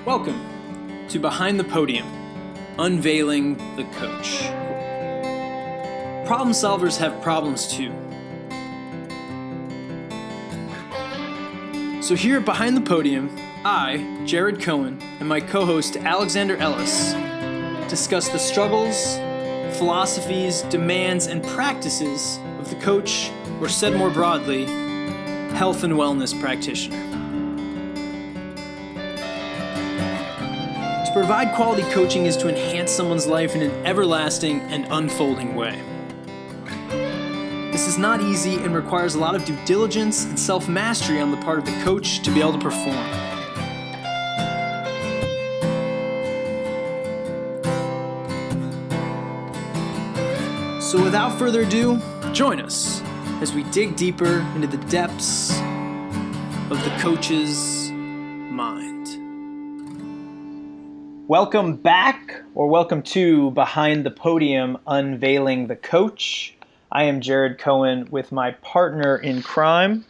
Welcome to Behind the Podium, Unveiling the Coach. Problem solvers have problems too. So here at Behind the Podium, I, Jared Cohen, and my co-host Alexander Ellis discuss the struggles, philosophies, demands, and practices of the coach, or said more broadly, health and wellness practitioner. To provide quality coaching is to enhance someone's life in an everlasting and unfolding way. This is not easy and requires a lot of due diligence and self-mastery on the part of the coach to be able to perform. So without further ado, join us as we dig deeper into the depths of the coach's mind. Welcome back, or welcome to Behind the Podium, Unveiling the Coach. I am Jared Cohen with my partner in crime,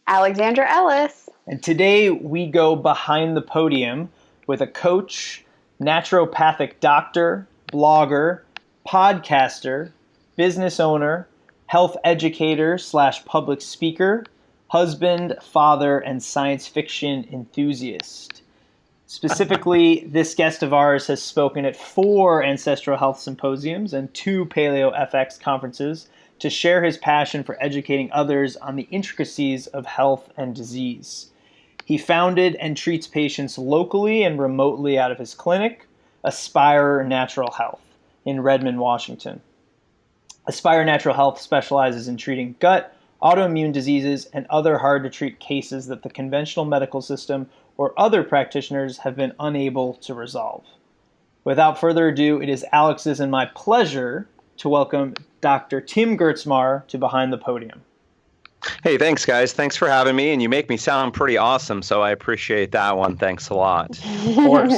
Alexander Ellis. And today we go behind the podium with a coach, naturopathic doctor, blogger, podcaster, business owner, health educator / public speaker, husband, father, and science fiction enthusiast. Specifically, this guest of ours has spoken at 4 Ancestral Health Symposiums and 2 PaleoFX conferences to share his passion for educating others on the intricacies of health and disease. He founded and treats patients locally and remotely out of his clinic, Aspire Natural Health, in Redmond, Washington. Aspire Natural Health specializes in treating gut, autoimmune diseases, and other hard-to-treat cases that the conventional medical system or other practitioners have been unable to resolve. Without further ado, it is Alex's and my pleasure to welcome Dr. Tim Gerstmar to Behind the Podium. Hey, thanks, guys. Thanks for having me, and you make me sound pretty awesome, so I appreciate that one. Thanks a lot. Of course.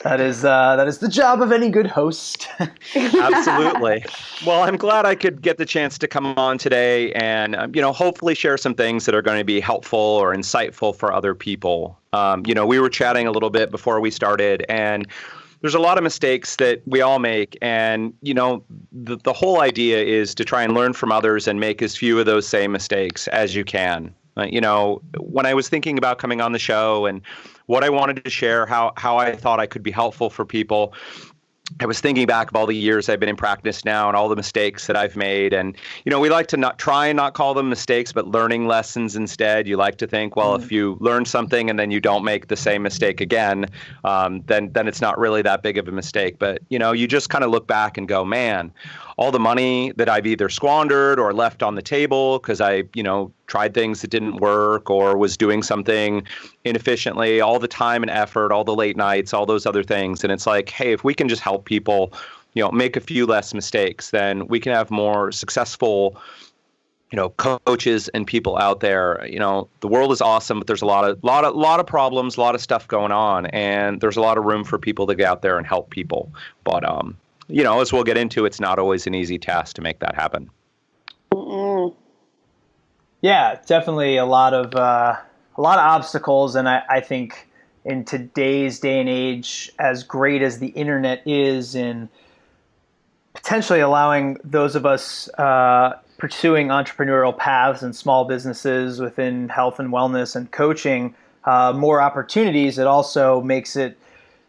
That is the job of any good host. Absolutely. Well, I'm glad I could get the chance to come on today and, hopefully share some things that are going to be helpful or insightful for other people. We were chatting a little bit before we started, and there's a lot of mistakes that we all make. And, the whole idea is to try and learn from others and make as few of those same mistakes as you can. When I was thinking about coming on the show and what I wanted to share, how I thought I could be helpful for people, I was thinking back of all the years I've been in practice now and all the mistakes that I've made. And, we like to not call them mistakes, but learning lessons instead. You like to think, well, if you learn something and then you don't make the same mistake again, then it's not really that big of a mistake. But, you just kind of look back and go, man, all the money that I've either squandered or left on the table because I, tried things that didn't work or was doing something inefficiently, all the time and effort, all the late nights, all those other things. And it's like, hey, if we can just help people, make a few less mistakes, then we can have more successful, coaches and people out there. The world is awesome, but there's a lot of problems, a lot of stuff going on, and there's a lot of room for people to get out there and help people. But, as we'll get into, it's not always an easy task to make that happen. Mm-mm. Yeah, definitely a lot of obstacles, and I think in today's day and age, as great as the internet is in potentially allowing those of us pursuing entrepreneurial paths and small businesses within health and wellness and coaching more opportunities, it also makes it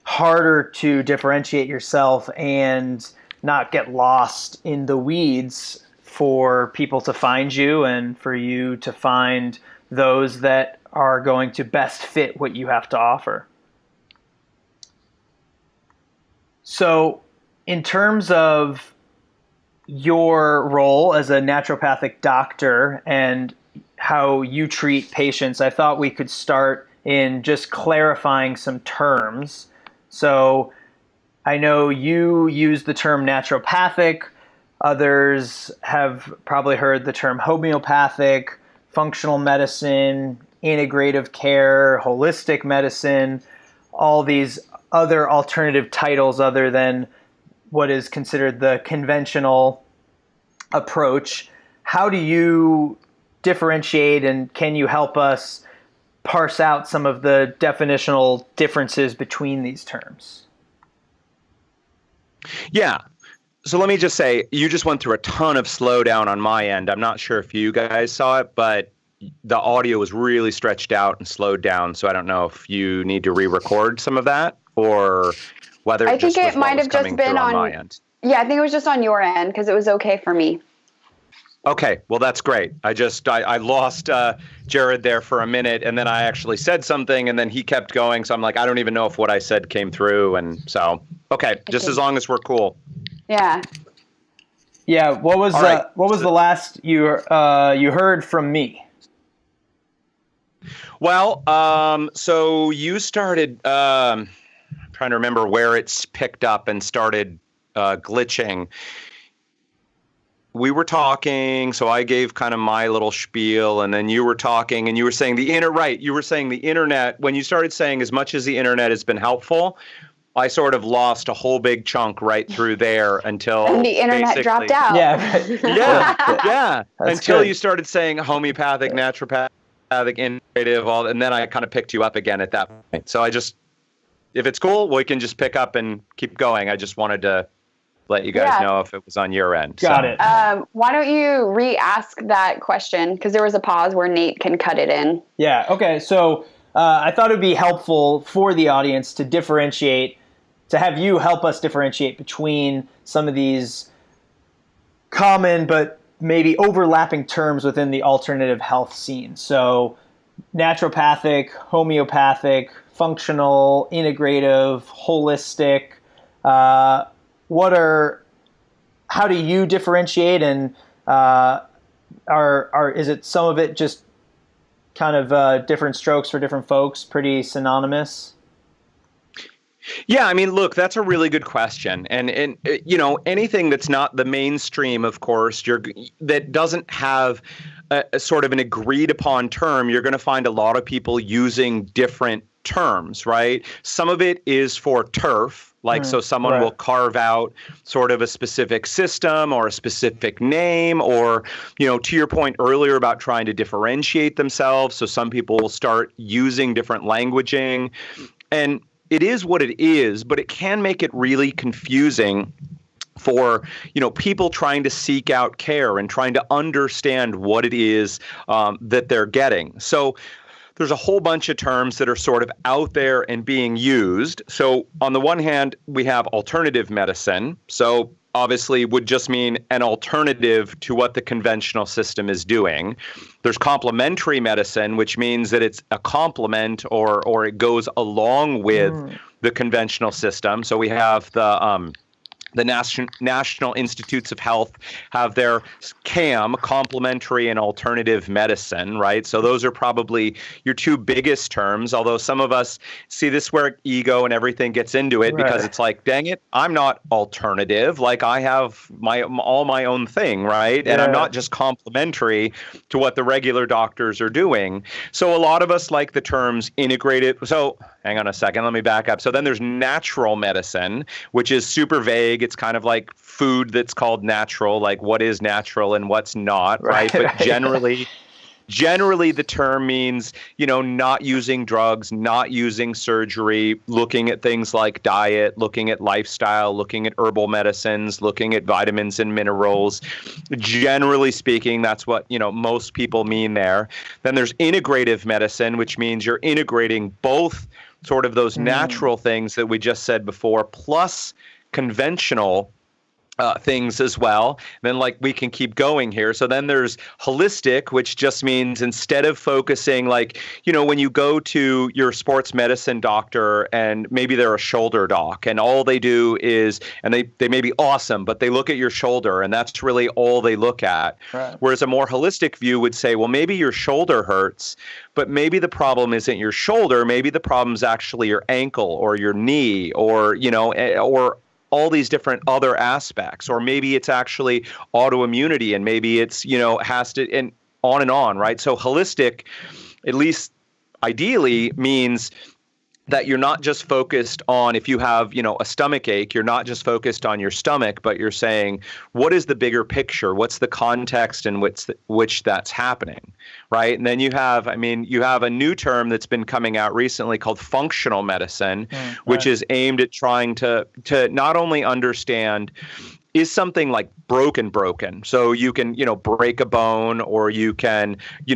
harder to differentiate yourself and not get lost in the weeds for people to find you and for you to find those that are going to best fit what you have to offer. So in terms of your role as a naturopathic doctor and how you treat patients, I thought we could start in just clarifying some terms. So I know you use the term naturopathic. Others have probably heard the term homeopathic, functional medicine, integrative care, holistic medicine, all these other alternative titles other than what is considered the conventional approach. How do you differentiate, and can you help us parse out some of the definitional differences between these terms? Yeah. So let me just say, you just went through a ton of slowdown on my end. I'm not sure if you guys saw it, but the audio was really stretched out and slowed down. So I don't know if you need to re-record some of that or whether I think it might have just been on my end. Yeah, I think it was just on your end because it was okay for me. Okay, well, that's great. I lost Jared there for a minute, and then I actually said something, and then he kept going. So I'm like, I don't even know if what I said came through. And so, okay, just as long as we're cool. Yeah. Yeah. What was the last you heard from me? Well, so you started. I'm trying to remember where it's picked up and started glitching. We were talking, so I gave kind of my little spiel, and then you were talking, and you were saying you were saying the internet. When you started saying as much as the internet has been helpful, I sort of lost a whole big chunk right through there until and the internet dropped out. Yeah, yeah. Until good. You started saying homeopathic, naturopathic, integrative, and then I kind of picked you up again at that point. So if it's cool, we can just pick up and keep going. I just wanted to let you guys know if it was on your end. Got it. Why don't you re-ask that question? Because there was a pause where Nate can cut it in. Yeah. Okay. So I thought it would be helpful for the audience to differentiate, to have you help us differentiate between some of these common but maybe overlapping terms within the alternative health scene. So naturopathic, homeopathic, functional, integrative, holistic. How do you differentiate, and is it some of it just kind of different strokes for different folks, pretty synonymous? Yeah, I mean, look, that's a really good question. And anything that's not the mainstream, of course, that doesn't have a sort of an agreed upon term, you're going to find a lot of people using different terms, right? Some of it is for turf. So someone will carve out sort of a specific system or a specific name, or, to your point earlier about trying to differentiate themselves. So some people will start using different languaging, and it is what it is, but it can make it really confusing for, people trying to seek out care and trying to understand what it is that they're getting. So there's a whole bunch of terms that are sort of out there and being used. So on the one hand, we have alternative medicine. So obviously would just mean an alternative to what the conventional system is doing. There's complementary medicine, which means that it's a complement or it goes along with the conventional system. So we have the National Institutes of Health have their CAM, complementary and alternative medicine, right? So those are probably your two biggest terms, although some of us see this where ego and everything gets into it because it's like, dang it, I'm not alternative. Like I have all my own thing, right? And I'm not just complementary to what the regular doctors are doing. So a lot of us like the terms integrated. So hang on a second, let me back up. So then there's natural medicine, which is super vague. It's kind of like food that's called natural, like what is natural and what's not, right? But generally the term means, not using drugs, not using surgery, looking at things like diet, looking at lifestyle, looking at herbal medicines, looking at vitamins and minerals. Generally speaking, that's what, most people mean there. Then there's integrative medicine, which means you're integrating both sort of those natural things that we just said before, plus conventional things as well. Then we can keep going here. So then there's holistic, which just means instead of focusing when you go to your sports medicine doctor and maybe they're a shoulder doc and all they do is, and they may be awesome, but they look at your shoulder and that's really all they look at. Right. Whereas a more holistic view would say, well, maybe your shoulder hurts, but maybe the problem isn't your shoulder. Maybe the problem is actually your ankle or your knee or all these different other aspects, or maybe it's actually autoimmunity and maybe it's, has to, and on, right? So holistic, at least ideally, means that you're not just focused on, if you have, a stomach ache, you're not just focused on your stomach, but you're saying, what is the bigger picture? What's the context in which that's happening, right? And then you have a new term that's been coming out recently called functional medicine, which is aimed at trying to not only understand, is something like broken? So you can, break a bone, or you can, we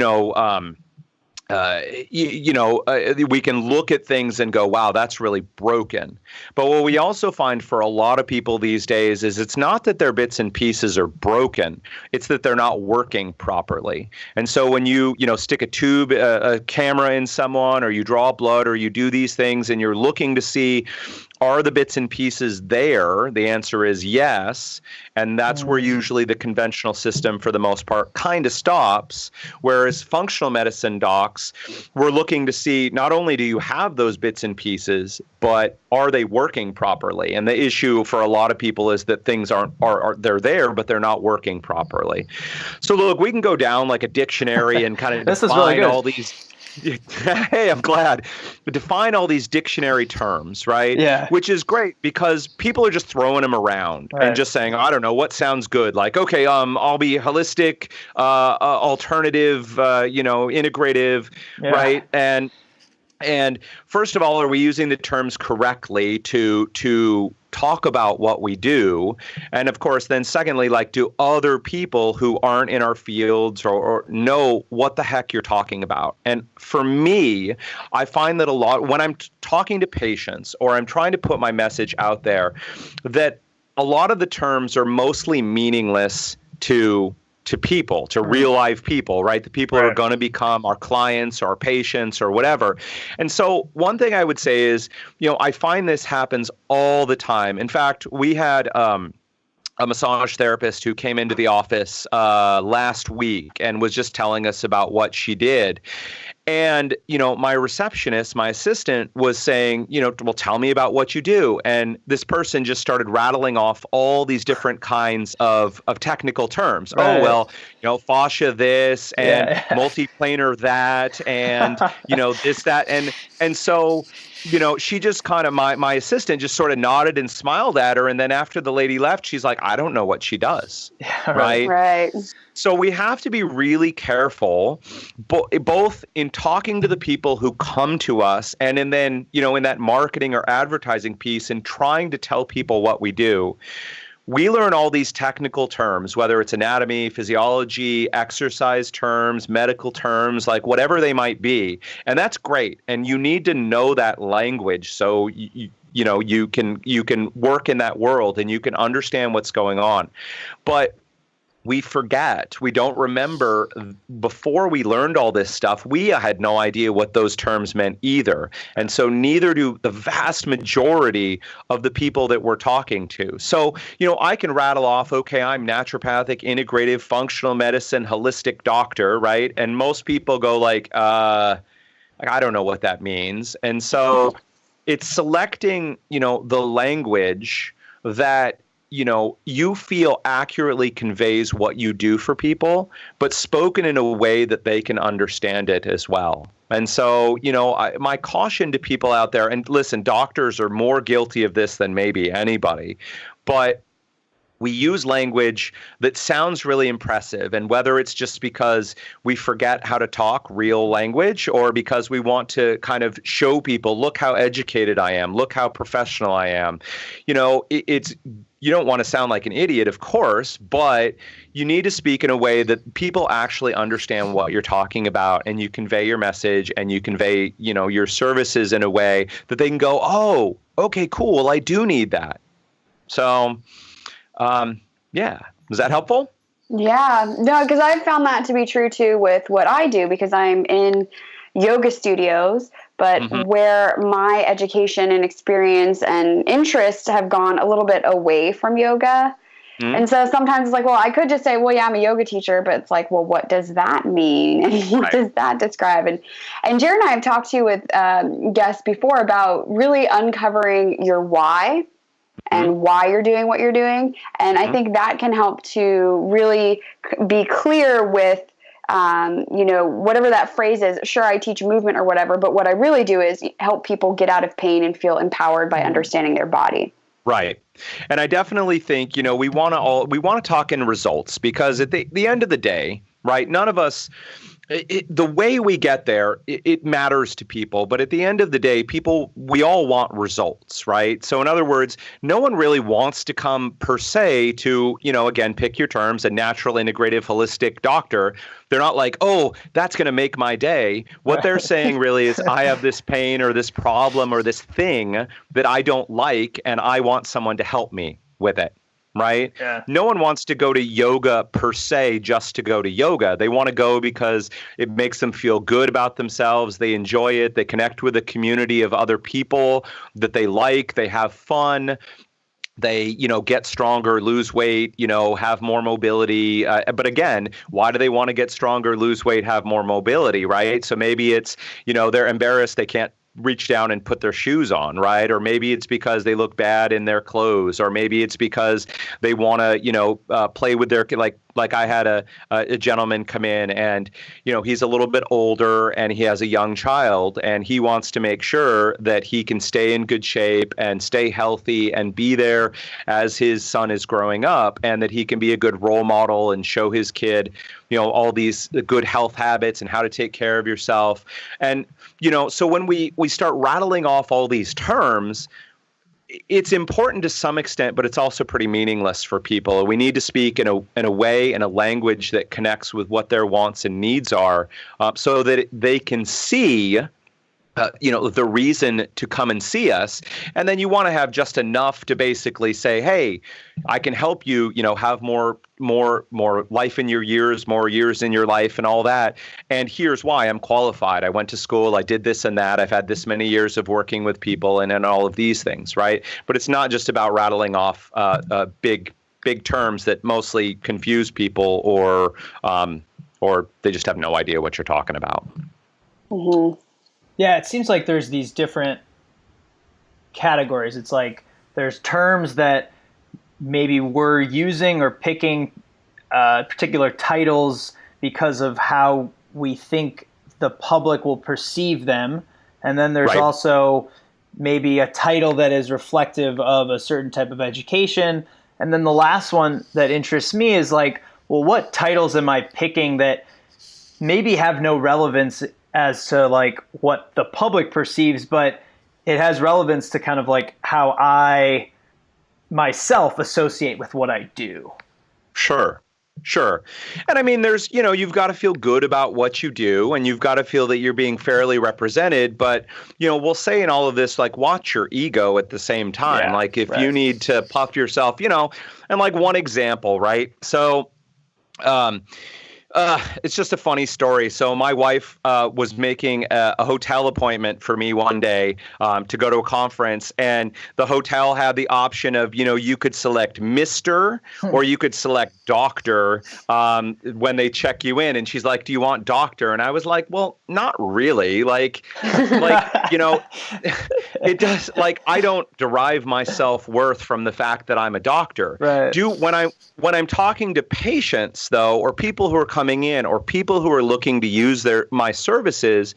can look at things and go, wow, that's really broken. But what we also find for a lot of people these days is it's not that their bits and pieces are broken. It's that they're not working properly. And so when you stick a camera in someone, or you draw blood, or you do these things, and you're looking to see, are the bits and pieces there? The answer is yes. And that's where usually the conventional system, for the most part, kind of stops. Whereas functional medicine docs, we're looking to see, not only do you have those bits and pieces, but are they working properly? And the issue for a lot of people is that things they're there, but they're not working properly. So look, we can go down like a dictionary and kind of define all these. Hey, I'm glad. Define all these dictionary terms, right? Yeah. Which is great, because people are just throwing them around and just saying, I don't know, what sounds good? Like, okay, I'll be holistic, alternative, integrative, right? And first of all, are we using the terms correctly to talk about what we do? And of course, then secondly, like, do other people who aren't in our fields or know what the heck you're talking about? And for me, I find that a lot when I'm talking to patients, or I'm trying to put my message out there, that a lot of the terms are mostly meaningless to people, to real life people, right? The people who are going to become our clients, our patients, or whatever. And so one thing I would say is, I find this happens all the time. In fact, we had a massage therapist who came into the office last week and was just telling us about what she did. And, my receptionist, my assistant, was saying, well, tell me about what you do. And this person just started rattling off all these different kinds of technical terms. Right. Oh, well, fascia this, and multiplanar that, and, this, that. And so, she just kind of, my assistant just sort of nodded and smiled at her. And then after the lady left, she's like, I don't know what she does. Yeah, right. So we have to be really careful, both in talking to the people who come to us, and in that marketing or advertising piece, and trying to tell people what we do. We learn all these technical terms, whether it's anatomy, physiology, exercise terms, medical terms, like whatever they might be. And that's great. And you need to know that language so you can work in that world and you can understand what's going on. But we forget, we don't remember, before we learned all this stuff, we had no idea what those terms meant either. And so neither do the vast majority of the people that we're talking to. So, I can rattle off, okay, I'm naturopathic, integrative, functional medicine, holistic doctor, right? And most people go like, I don't know what that means. And so it's selecting, the language that you feel accurately conveys what you do for people, but spoken in a way that they can understand it as well. And so, my caution to people out there, and listen, doctors are more guilty of this than maybe anybody, but we use language that sounds really impressive. And whether it's just because we forget how to talk real language, or because we want to kind of show people, look how educated I am, look how professional I am, you don't want to sound like an idiot, of course, but you need to speak in a way that people actually understand what you're talking about, and you convey your message, and you convey, your services in a way that they can go, oh, okay, cool. Well, I do need that. So, is that helpful? Yeah, no, because I've found that to be true too with what I do, because I'm in yoga studios, but where my education and experience and interests have gone a little bit away from yoga. And so sometimes it's like, well, I could just say, well, yeah, I'm a yoga teacher, but it's like, well, what does that mean? And what does that describe? And Jared and I have talked to you with guests before about really uncovering your why and why you're doing what you're doing. And I think that can help to really be clear with whatever that phrase is. Sure, I teach movement or whatever, but what I really do is help people get out of pain and feel empowered by understanding their body. Right. And I definitely think, we want to talk in results, because at the end of the day, right, none of us, the way we get there, it matters to people. But at the end of the day, we all want results, right? So in other words, no one really wants to come per se to, again, pick your terms, a natural, integrative, holistic doctor. They're not like, oh, that's going to make my day. What they're saying really is, I have this pain or this problem or this thing that I don't like, and I want someone to help me with it. Right? Yeah. No one wants to go to yoga per se just to go to yoga. They want to go because it makes them feel good about themselves. They enjoy it. They connect with a community of other people that they like. They have fun. They, get stronger, lose weight, have more mobility. But again, why do they want to get stronger, lose weight, have more mobility, right? So maybe it's, they're embarrassed. They can't reach down and put their shoes on, right? Or maybe it's because they look bad in their clothes, or maybe it's because they want to, play with their, like I had a gentleman come in, and, he's a little bit older and he has a young child, and he wants to make sure that he can stay in good shape and stay healthy and be there as his son is growing up, and that he can be a good role model and show his kid, all these good health habits and how to take care of yourself. And, so when we start rattling off all these terms, it's important to some extent, but it's also pretty meaningless for people. We need to speak in a way, in a language that connects with what their wants and needs are, so that they can see the reason to come and see us. And then you want to have just enough to basically say, hey, I can help you, have more life in your years, more years in your life and all that. And here's why: I'm qualified. I went to school. I did this and that. I've had this many years of working with people and all of these things, right? But it's not just about rattling off big terms that mostly confuse people, or they just have no idea what you're talking about. Mm-hmm. Yeah, it seems like there's these different categories. It's like there's terms that maybe we're using or picking particular titles because of how we think the public will perceive them. And then there's also maybe a title that is reflective of a certain type of education. And then the last one that interests me is like, well, what titles am I picking that maybe have no relevance as to like what the public perceives, but it has relevance to kind of like how I myself associate with what I do. Sure. And I mean, there's, you've got to feel good about what you do, and you've got to feel that you're being fairly represented. But, we'll say in all of this, like, watch your ego at the same time. Yeah, like if you need to puff yourself, and like one example, right? So, it's just a funny story. So my wife was making a hotel appointment for me one day to go to a conference, and the hotel had the option of, you could select Mr. or you could select Doctor when they check you in. And she's like, do you want Doctor? And I was like, well, not really. Like, it does, like, I don't derive my self-worth from the fact that I'm a doctor. Right. When I'm talking to patients, though, or people who are coming in, or people who are looking to use my services,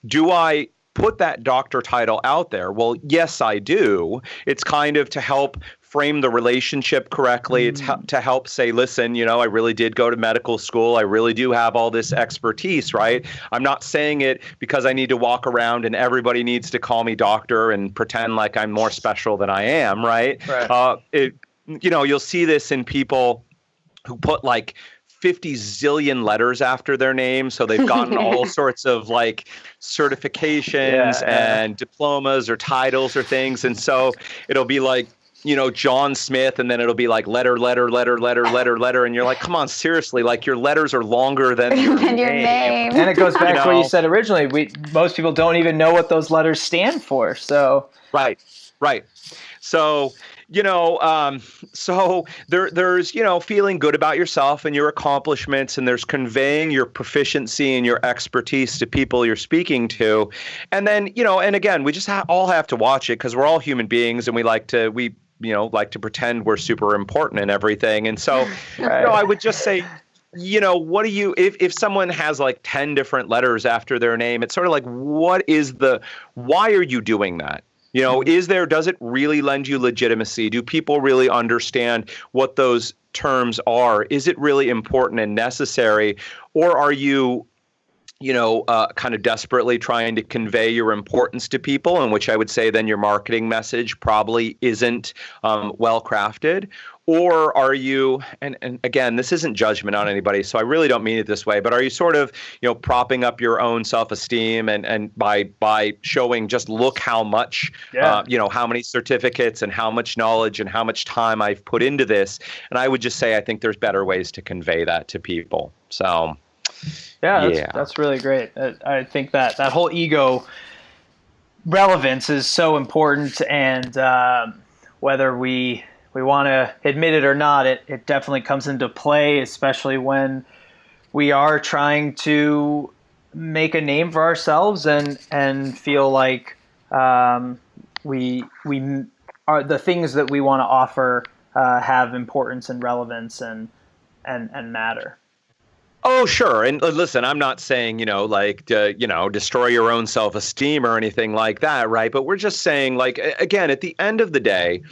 do I put that doctor title out there? Well, yes, I do. It's kind of to help frame the relationship correctly. It's to help say, listen, I really did go to medical school. I really do have all this expertise, right? I'm not saying it because I need to walk around and everybody needs to call me doctor and pretend like I'm more special than I am, right? You'll see this in people who put like 50 zillion letters after their name. So they've gotten all sorts of like certifications and diplomas or titles or things. And so it'll be like, John Smith, and then it'll be like letter. And you're like, come on, seriously, like your letters are longer than your name. And it goes back to what you said originally. Most people don't even know what those letters stand for. So Right. So, so there's, feeling good about yourself and your accomplishments, and there's conveying your proficiency and your expertise to people you're speaking to. And then, and again, we just all have to watch it because we're all human beings, and we like to pretend we're super important and everything. And so, I would just say, what do you, if someone has like 10 different letters after their name, it's sort of like, why are you doing that? Does it really lend you legitimacy? Do people really understand what those terms are? Is it really important and necessary? Or are you, kind of desperately trying to convey your importance to people, in which I would say then your marketing message probably isn't well crafted? Or are you, and again, this isn't judgment on anybody, so I really don't mean it this way, but are you sort of, propping up your own self-esteem and by showing just look how much, how many certificates and how much knowledge and how much time I've put into this? And I would just say I think there's better ways to convey that to people. So, that's really great. I think that whole ego relevance is so important, and whether we want to admit it or not, it definitely comes into play, especially when we are trying to make a name for ourselves and feel like we are the things that we want to offer have importance and relevance and matter. Oh, sure. And listen, I'm not saying, destroy your own self-esteem or anything like that, right? But we're just saying, like, again, at the end of the day,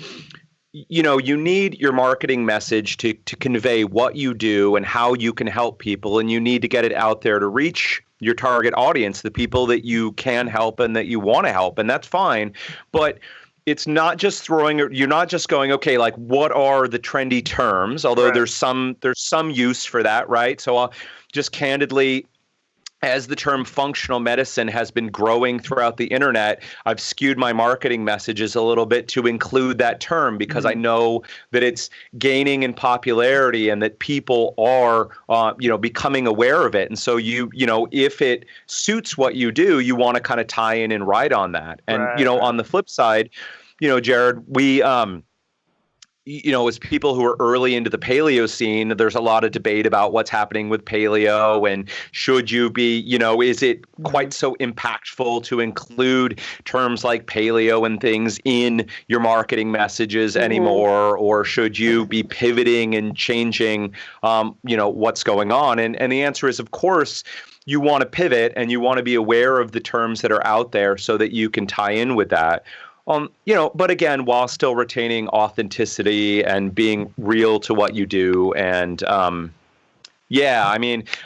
you need your marketing message to convey what you do and how you can help people, and you need to get it out there to reach your target audience, the people that you can help and that you want to help, and that's fine. But it's not just you're not just going, okay, like what are the trendy terms? Although right. there's some use for that, right? So I'll just candidly, as the term functional medicine has been growing throughout the internet, I've skewed my marketing messages a little bit to include that term because I know that it's gaining in popularity and that people are, becoming aware of it. And so if it suits what you do, you want to kind of tie in and ride on that. And, on the flip side, Jared, we, as people who are early into the paleo scene, there's a lot of debate about what's happening with paleo and should you be, is it quite so impactful to include terms like paleo and things in your marketing messages anymore, or should you be pivoting and changing, what's going on? And the answer is, of course, you want to pivot and you want to be aware of the terms that are out there so that you can tie in with that. But again, while still retaining authenticity and being real to what you do. And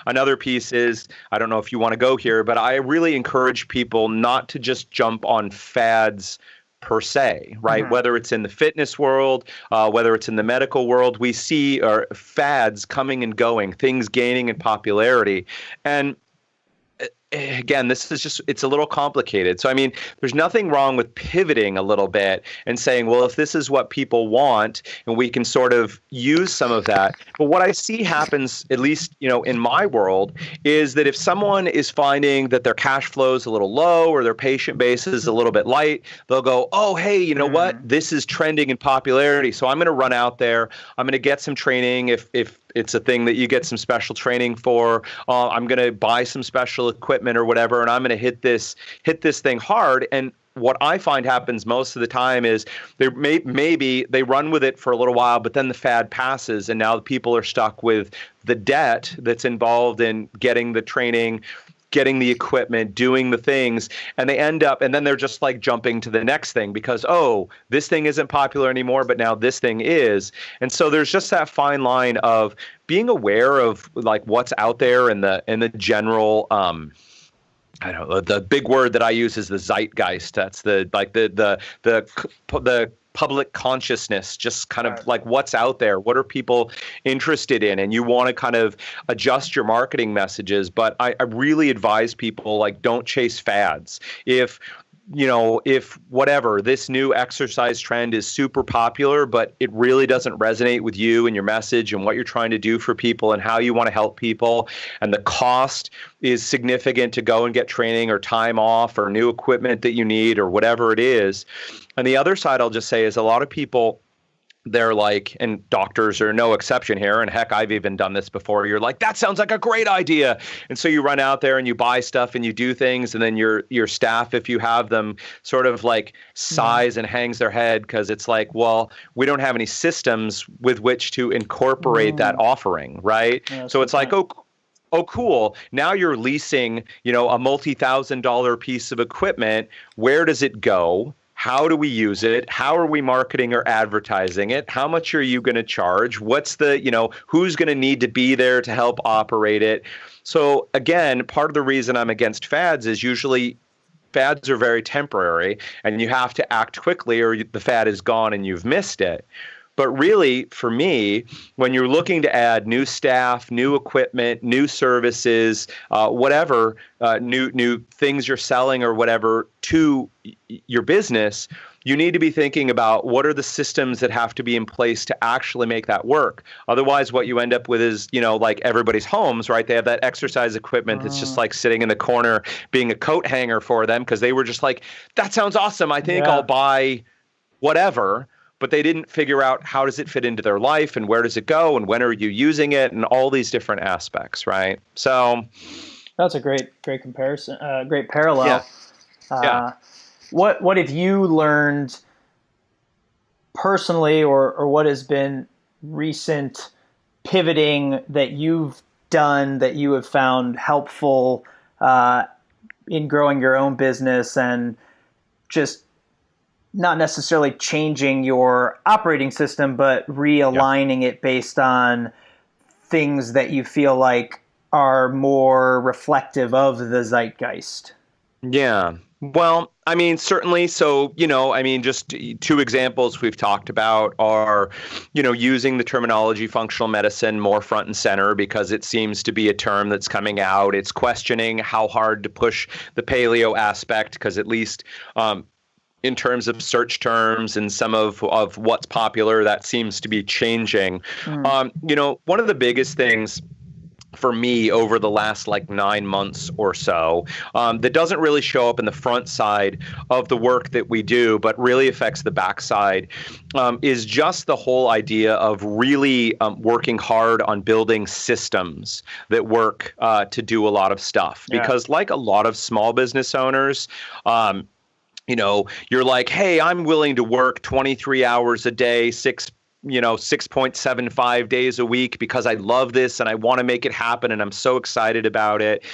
another piece is, I don't know if you want to go here, but I really encourage people not to just jump on fads per se, right? Whether it's in the fitness world, whether it's in the medical world, we see fads coming and going, things gaining in popularity. And again, it's a little complicated. So, there's nothing wrong with pivoting a little bit and saying, well, if this is what people want, and we can sort of use some of that. But what I see happens, at least, in my world, is that if someone is finding that their cash flow is a little low or their patient base is a little bit light, they'll go, oh, hey, you know what? This is trending in popularity. So I'm going to run out there. I'm going to get some training if it's a thing that you get some special training for. I'm going to buy some special equipment or whatever, and I'm going to hit this thing hard. And what I find happens most of the time is maybe they run with it for a little while, but then the fad passes, and now people are stuck with the debt that's involved in getting the training, getting the equipment, doing the things, and they end up, and then they're just like jumping to the next thing because, oh, this thing isn't popular anymore, but now this thing is. And so there's just that fine line of being aware of like what's out there in the general, I don't know, the big word that I use is the zeitgeist. That's the public consciousness, just kind of like what's out there. What are people interested in? And you want to kind of adjust your marketing messages. But I really advise people, like, don't chase fads. If whatever, this new exercise trend is super popular, but it really doesn't resonate with you and your message and what you're trying to do for people and how you want to help people, and the cost is significant to go and get training or time off or new equipment that you need or whatever it is. And the other side I'll just say is a lot of people they're like, and doctors are no exception here. And heck, I've even done this before. You're like, that sounds like a great idea. And so you run out there and you buy stuff and you do things. And then your staff, if you have them, sort of like sighs and hangs their head because it's like, well, we don't have any systems with which to incorporate that offering, right? Yeah, so it's like, oh, cool. Now you're leasing, a multi-$1,000 piece of equipment. Where does it go? How do we use it? How are we marketing or advertising it? How much are you going to charge? What's who's going to need to be there to help operate it? So again, part of the reason I'm against fads is usually fads are very temporary and you have to act quickly or the fad is gone and you've missed it. But really, for me, when you're looking to add new staff, new equipment, new services, whatever, new things you're selling or whatever to your business, you need to be thinking about what are the systems that have to be in place to actually make that work. Otherwise, what you end up with is, like everybody's homes, right? They have that exercise equipment that's just like sitting in the corner being a coat hanger for them because they were just like, that sounds awesome. I think I'll buy whatever. But they didn't figure out how does it fit into their life and where does it go and when are you using it and all these different aspects, right? So that's a great comparison, great parallel. Yeah. What have you learned personally, or what has been recent pivoting that you've done that you have found helpful in growing your own business and just not necessarily changing your operating system, but realigning it based on things that you feel like are more reflective of the zeitgeist? Yeah. Well, I mean, certainly. So, just two examples we've talked about are, using the terminology functional medicine more front and center because it seems to be a term that's coming out. It's questioning how hard to push the paleo aspect because at least in terms of search terms and some of what's popular, that seems to be changing. One of the biggest things for me over the last 9 months or so that doesn't really show up in the front side of the work that we do, but really affects the backside is just the whole idea of really working hard on building systems that work to do a lot of stuff. Because like a lot of small business owners, you're like, hey, I'm willing to work 23 hours a day, 6.75 days a week because I love this and I want to make it happen and I'm so excited about it.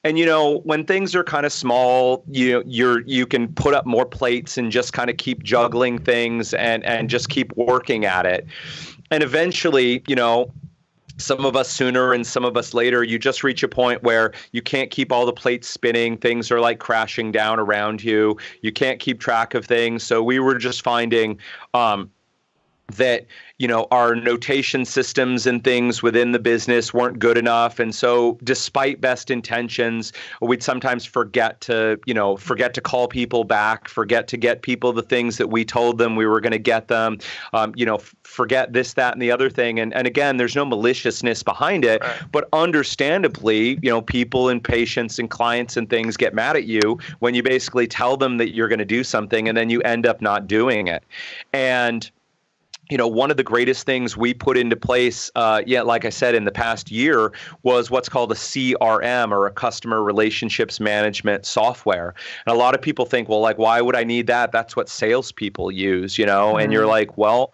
And, when things are kind of small, you can put up more plates and just kind of keep juggling things and just keep working at it. And eventually, some of us sooner and some of us later, you just reach a point where you can't keep all the plates spinning. Things are like crashing down around you. You can't keep track of things. So we were just finding that, our notation systems and things within the business weren't good enough. And so despite best intentions, we'd sometimes forget to call people back, forget to get people the things that we told them we were going to get them, forget this, that, and the other thing. And again, there's no maliciousness behind it, but understandably, people and patients and clients and things get mad at you when you basically tell them that you're going to do something and then you end up not doing it. And one of the greatest things we put into place, like I said, in the past year was what's called a CRM or a customer relationships management software. And a lot of people think, well, why would I need that? That's what salespeople use, and you're like, well,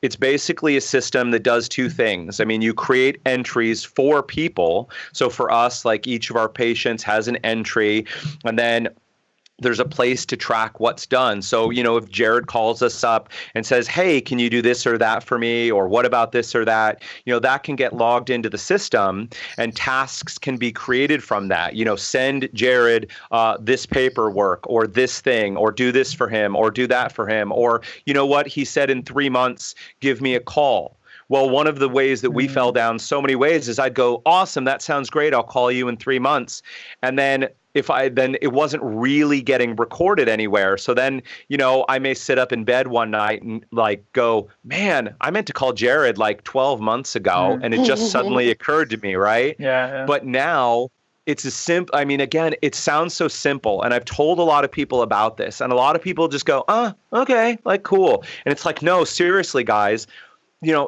it's basically a system that does two things. I mean, you create entries for people. So for us, each of our patients has an entry, and then there's a place to track what's done. So, if Jared calls us up and says, hey, can you do this or that for me? Or what about this or that? That can get logged into the system and tasks can be created from that. Send Jared this paperwork or this thing or do this for him or do that for him. Or, what he said in 3 months, give me a call. Well, one of the ways that we fell down so many ways is I'd go, awesome, that sounds great. I'll call you in 3 months. And then it wasn't really getting recorded anywhere. So then, I may sit up in bed one night and go, man, I meant to call Jared 12 months ago. And it just suddenly occurred to me. Right. Yeah. But now it's a simple, I mean, again, it sounds so simple. And I've told a lot of people about this, and a lot of people just go, okay, like, cool. And it's like, no, seriously, guys,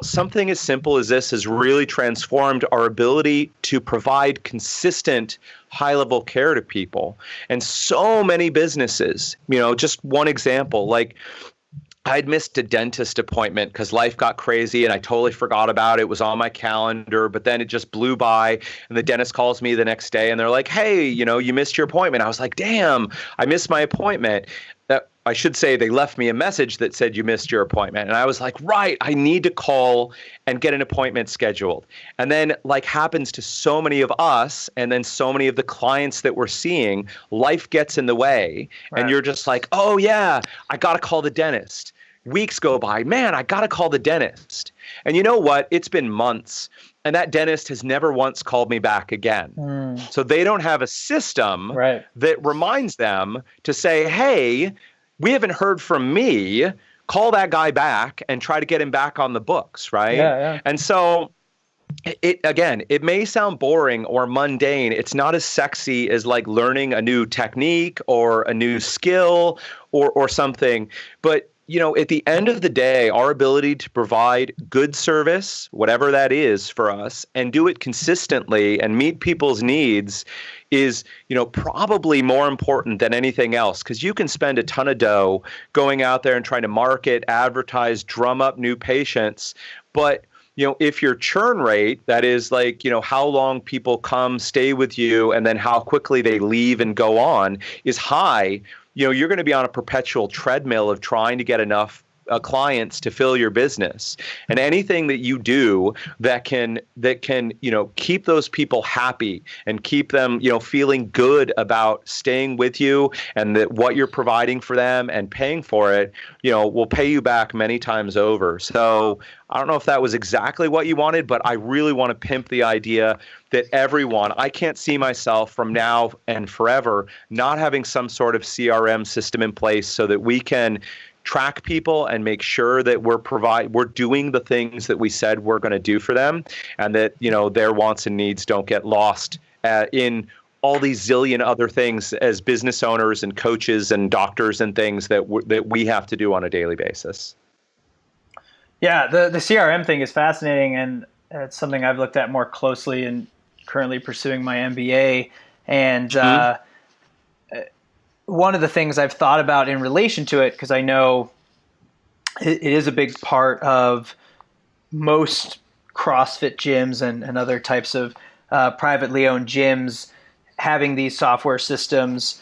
something as simple as this has really transformed our ability to provide consistent high-level care to people. And so many businesses, just one example, like I'd missed a dentist appointment because life got crazy and I totally forgot about it. It was on my calendar, but then it just blew by, and the dentist calls me the next day and they're like, hey, you missed your appointment. I was like, damn, I missed my appointment. I should say they left me a message that said you missed your appointment. And I was like, right, I need to call and get an appointment scheduled. And then, like happens to so many of us, and then so many of the clients that we're seeing, life gets in the way. Right. And you're just like, oh yeah, I got to call the dentist. Weeks go by, man, I got to call the dentist. And you know what? It's been months. And that dentist has never once called me back again. So they don't have a system that reminds them to say, hey, we haven't heard from me, call that guy back and try to get him back on the books, right? Yeah. And so it may sound boring or mundane. It's not as sexy as like learning a new technique or a new skill or something. But at the end of the day, our ability to provide good service, whatever that is for us, and do it consistently and meet people's needs is, probably more important than anything else, because you can spend a ton of dough going out there and trying to market, advertise, drum up new patients. But if your churn rate, that is like, how long people come, stay with you, and then how quickly they leave and go on is high, you're going to be on a perpetual treadmill of trying to get enough clients to fill your business. And anything that you do that can keep those people happy and keep them feeling good about staying with you, and that what you're providing for them and paying for it will pay you back many times over. So I don't know if that was exactly what you wanted, but I really want to pimp the idea that everyone, I can't see myself from now and forever not having some sort of CRM system in place so that we can track people and make sure that we're doing the things that we said we're going to do for them, and that their wants and needs don't get lost in all these zillion other things as business owners and coaches and doctors and things that we have to do on a daily basis. Yeah, the CRM thing is fascinating, and it's something I've looked at more closely and currently pursuing my MBA. And one of the things I've thought about in relation to it, because I know it is a big part of most CrossFit gyms and other types of privately owned gyms having these software systems.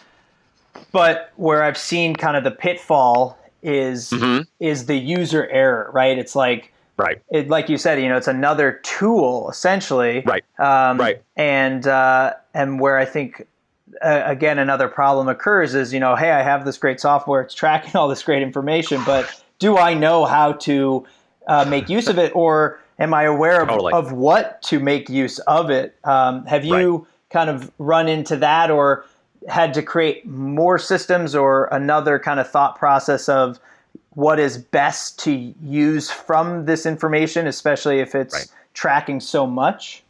But where I've seen kind of the pitfall is the user error, right? It's like, like you said, it's another tool essentially. And where I think, again, another problem occurs is, hey, I have this great software, it's tracking all this great information, but do I know how to make use of it, or am I aware of what to make use of it? Have you kind of run into that, or had to create more systems, or another kind of thought process of what is best to use from this information, especially if it's tracking so much?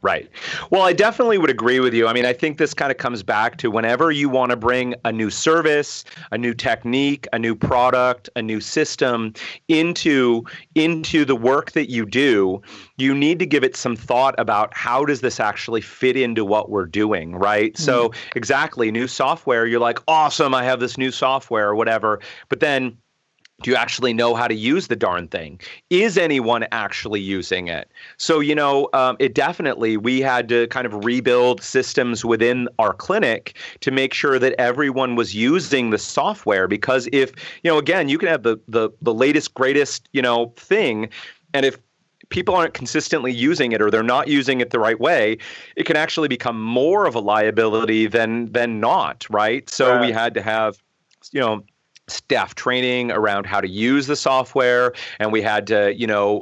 Right. Well, I definitely would agree with you. I mean, I think this kind of comes back to whenever you want to bring a new service, a new technique, a new product, a new system into the work that you do, you need to give it some thought about how does this actually fit into what we're doing, right? So exactly, new software, you're like, awesome, I have this new software or whatever, but then do you actually know how to use the darn thing? Is anyone actually using it? So, it definitely, we had to kind of rebuild systems within our clinic to make sure that everyone was using the software. Because if, again, you can have the latest, greatest, thing, and if people aren't consistently using it, or they're not using it the right way, it can actually become more of a liability than not, right? So we had to have, staff training around how to use the software, and we had to,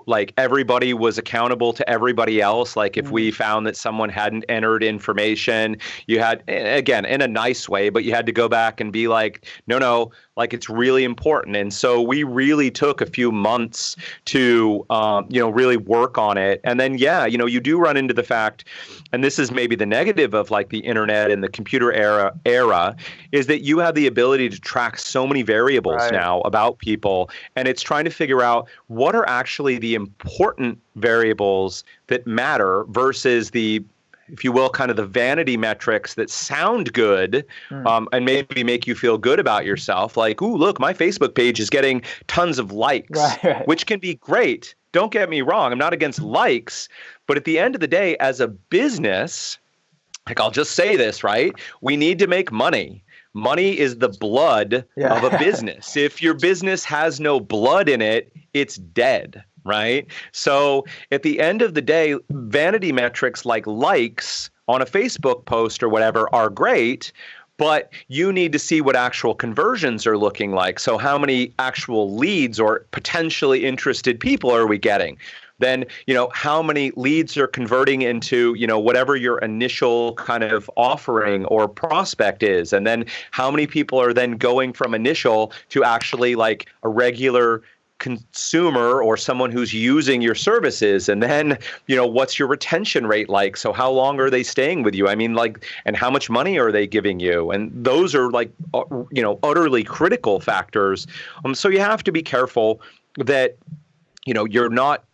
like everybody was accountable to everybody else. Like if we found that someone hadn't entered information, you had, again, in a nice way, but you had to go back and be like, no, like it's really important. And so we really took a few months to, really work on it. And then, you do run into the fact, and this is maybe the negative of like the internet and the computer era, is that you have the ability to track so many variables now about people. And it's trying to figure out what are actually the important variables that matter versus the, if you will, kind of the vanity metrics that sound good and maybe make you feel good about yourself. Like, ooh, look, my Facebook page is getting tons of likes, which can be great. Don't get me wrong. I'm not against likes. But at the end of the day, as a business, like I'll just say this, right? We need to make money. Money is the blood of a business. If your business has no blood in it, it's dead, right? So at the end of the day, vanity metrics like likes on a Facebook post or whatever are great, but you need to see what actual conversions are looking like. So how many actual leads or potentially interested people are we getting? Then, how many leads are converting into, whatever your initial kind of offering or prospect is. And then how many people are then going from initial to actually like a regular consumer or someone who's using your services. And then, what's your retention rate like? So how long are they staying with you? I mean, like, and how much money are they giving you? And those are like, utterly critical factors. So you have to be careful that, you're not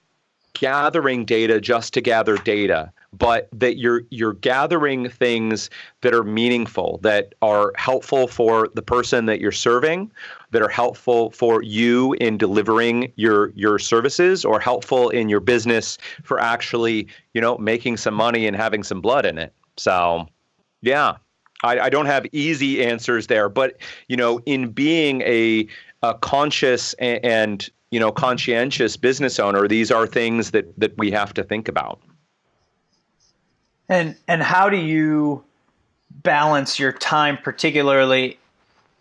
gathering data just to gather data, but that you're gathering things that are meaningful, that are helpful for the person that you're serving, that are helpful for you in delivering your services, or helpful in your business for actually, making some money and having some blood in it. So, yeah, I don't have easy answers there, but, in being a conscious and conscientious business owner, these are things that we have to think about. And how do you balance your time, particularly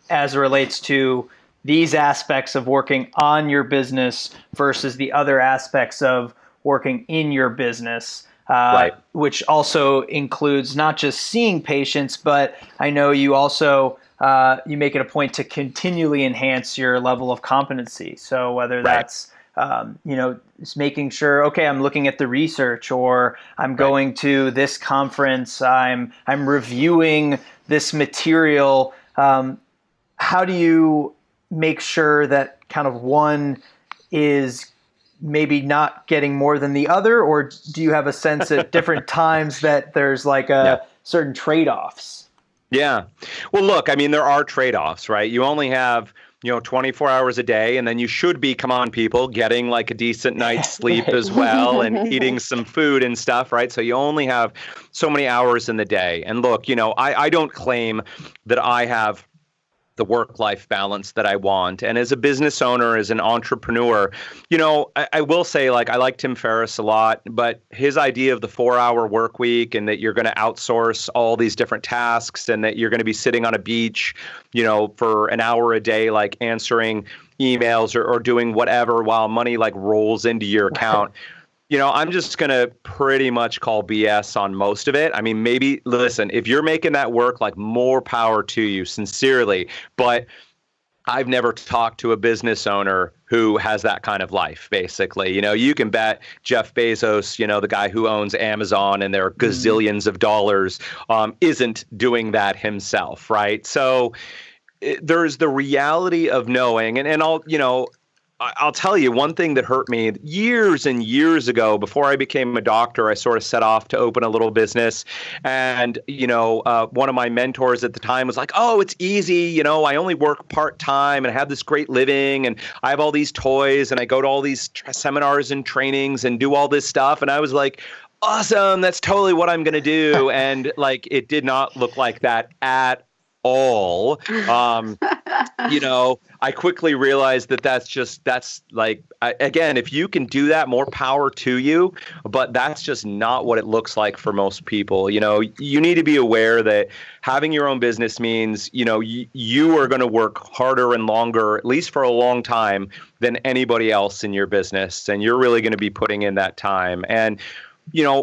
as it relates to these aspects of working on your business versus the other aspects of working in your business, which also includes not just seeing patients, but I know you also you make it a point to continually enhance your level of competency. So whether that's, it's making sure, okay, I'm looking at the research, or I'm going to this conference, I'm reviewing this material. How do you make sure that kind of one is maybe not getting more than the other, or do you have a sense at different times that there's like certain trade-offs? Yeah. Well, look, I mean, there are trade-offs, right? You only have, 24 hours a day, and then you should be, come on, people, getting like a decent night's sleep as well, and eating some food and stuff, right? So you only have so many hours in the day. And look, I don't claim that I have the work-life balance that I want. And as a business owner, as an entrepreneur, I will say, like, I like Tim Ferriss a lot, but his idea of the 4-hour work week, and that you're going to outsource all these different tasks, and that you're going to be sitting on a beach, for an hour a day, like answering emails or doing whatever while money like rolls into your account. I'm just going to pretty much call BS on most of it. I mean, maybe, listen, if you're making that work, like, more power to you, sincerely. But I've never talked to a business owner who has that kind of life, basically. You can bet Jeff Bezos, the guy who owns Amazon and there are gazillions of dollars, isn't doing that himself, right? So there's the reality of knowing, and I'll tell you one thing that hurt me years and years ago. Before I became a doctor, I sort of set off to open a little business. And, one of my mentors at the time was like, oh, it's easy. I only work part-time and I have this great living and I have all these toys and I go to all these seminars and trainings and do all this stuff. And I was like, awesome, that's totally what I'm going to do. And like, it did not look like that at all. I quickly realized that's like, again, if you can do that, more power to you, but that's just not what it looks like for most people. You need to be aware that having your own business means, you are going to work harder and longer, at least for a long time, than anybody else in your business. And you're really going to be putting in that time. And